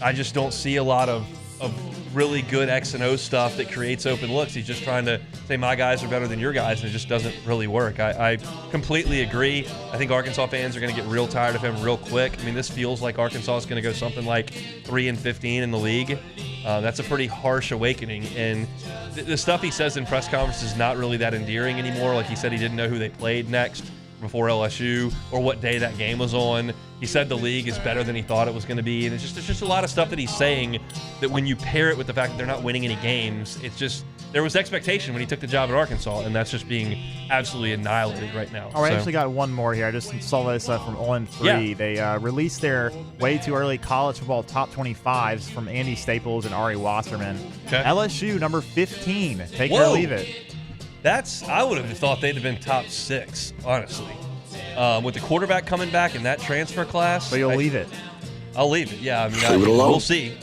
I just don't see a lot of really good X and O stuff that creates open looks. He's just trying to say my guys are better than your guys, and it just doesn't really work. I completely agree. I think Arkansas fans are going to get real tired of him real quick. I mean, this feels like Arkansas is going to go something like 3-15 in the league. That's a pretty harsh awakening, and the stuff he says in press conferences is not really that endearing anymore. Like he said he didn't know who they played next before LSU or what day that game was on. He said the league is better than he thought it was going to be, and it's just a lot of stuff that he's saying that when you pair it with the fact that they're not winning any games, it's just there was expectation when he took the job at Arkansas, and that's just being absolutely annihilated right now. All right, I actually got one more here. I just saw this from On 3. Yeah. They released their way too early college football top 25s from Andy Staples and Ari Wasserman. Okay. LSU number 15. Take it or leave it. I would have thought they'd have been top 6, honestly. With the quarterback coming back in that transfer class. But you'll leave it. I'll leave it, yeah. I mean, we'll see.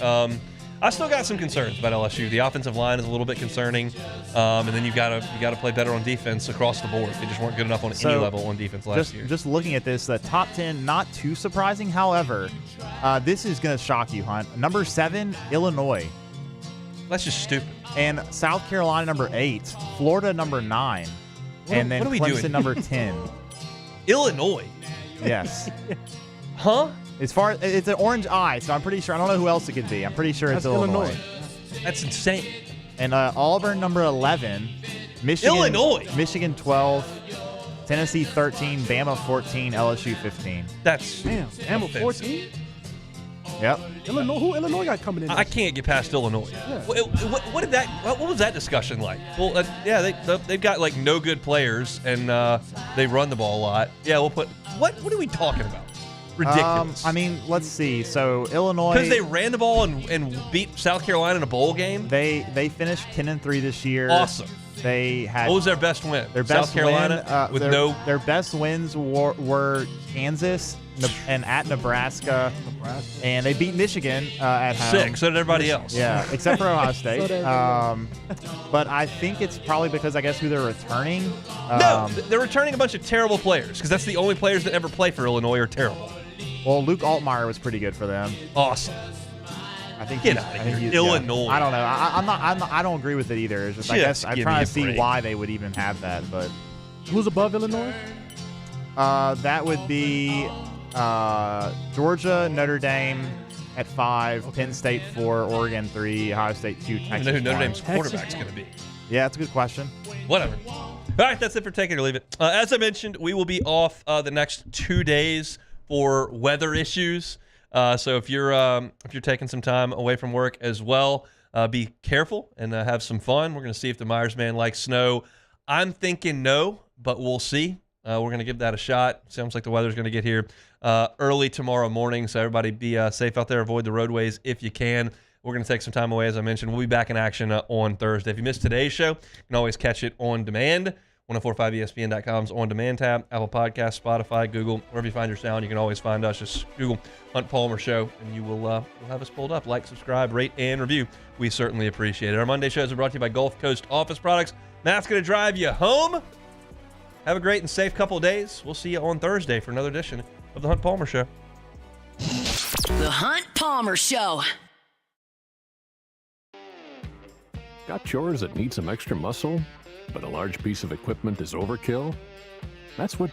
I still got some concerns about LSU. The offensive line is a little bit concerning, and then you got to play better on defense across the board. They just weren't good enough on any level on defense last year. Just looking at this, the top 10, not too surprising. However, this is going to shock you, Hunt. Number 7, Illinois. That's just stupid. And South Carolina number 8, Florida number 9, and then what are we Clemson doing? number 10. Illinois. Yes. Huh? As far it's an orange eye, so I'm pretty sure. I don't know who else it could be. I'm pretty sure it's Illinois. That's insane. And Auburn number 11, Michigan. Illinois. Michigan 12, Tennessee 13, Bama 14, LSU 15. That's Damn, Bama 14? Yep. Illinois, who Illinois got coming in? I can't get past Illinois. Yeah. What did that? What was that discussion like? Well, yeah, they've got like no good players and they run the ball a lot. Yeah, we'll put. What are we talking about? Ridiculous. I mean, let's see. So Illinois, because they ran the ball and beat South Carolina in a bowl game. They finished 10-3 this year. Awesome. They had. What was their best win? Their best South Carolina win, their best wins were Kansas and at Nebraska, and they beat Michigan at home. Sick. So did everybody else. Yeah, except for Ohio State. But I think it's probably because I guess who they're returning. No, they're returning a bunch of terrible players because that's the only players that ever play for Illinois are terrible. Well, Luke Altmaier was pretty good for them. Awesome. I think get out of here, Illinois. Yeah. I don't know. I don't agree with it either. It's just I guess I'm trying to see why they would even have that. But who's above Illinois? That would be Georgia, Notre Dame at 5, Penn State 4, Oregon 3, Ohio State 2, Texas. I don't know who Notre 1. Dame's quarterback's going to be. Yeah, that's a good question. Whatever. All right, that's it for Take It or Leave It. As I mentioned, we will be off the next 2 days for weather issues. So if you're taking some time away from work as well, be careful and have some fun. We're going to see if the Myers man likes snow. I'm thinking no, but we'll see. We're going to give that a shot. Sounds like the weather's going to get here early tomorrow morning, so everybody be safe out there. Avoid the roadways if you can. We're going to take some time away, as I mentioned. We'll be back in action on Thursday. If you missed today's show, you can always catch it on demand. 1045ESPN.com's on-demand tab, Apple Podcasts, Spotify, Google, wherever you find your sound, you can always find us. Just Google Hunt Palmer Show, and you will have us pulled up. Like, subscribe, rate, and review. We certainly appreciate it. Our Monday shows are brought to you by Gulf Coast Office Products. Matt's going to drive you home. Have a great and safe couple of days. We'll see you on Thursday for another edition of the Hunt Palmer Show. The Hunt Palmer Show. Got chores that need some extra muscle, but a large piece of equipment is overkill? That's what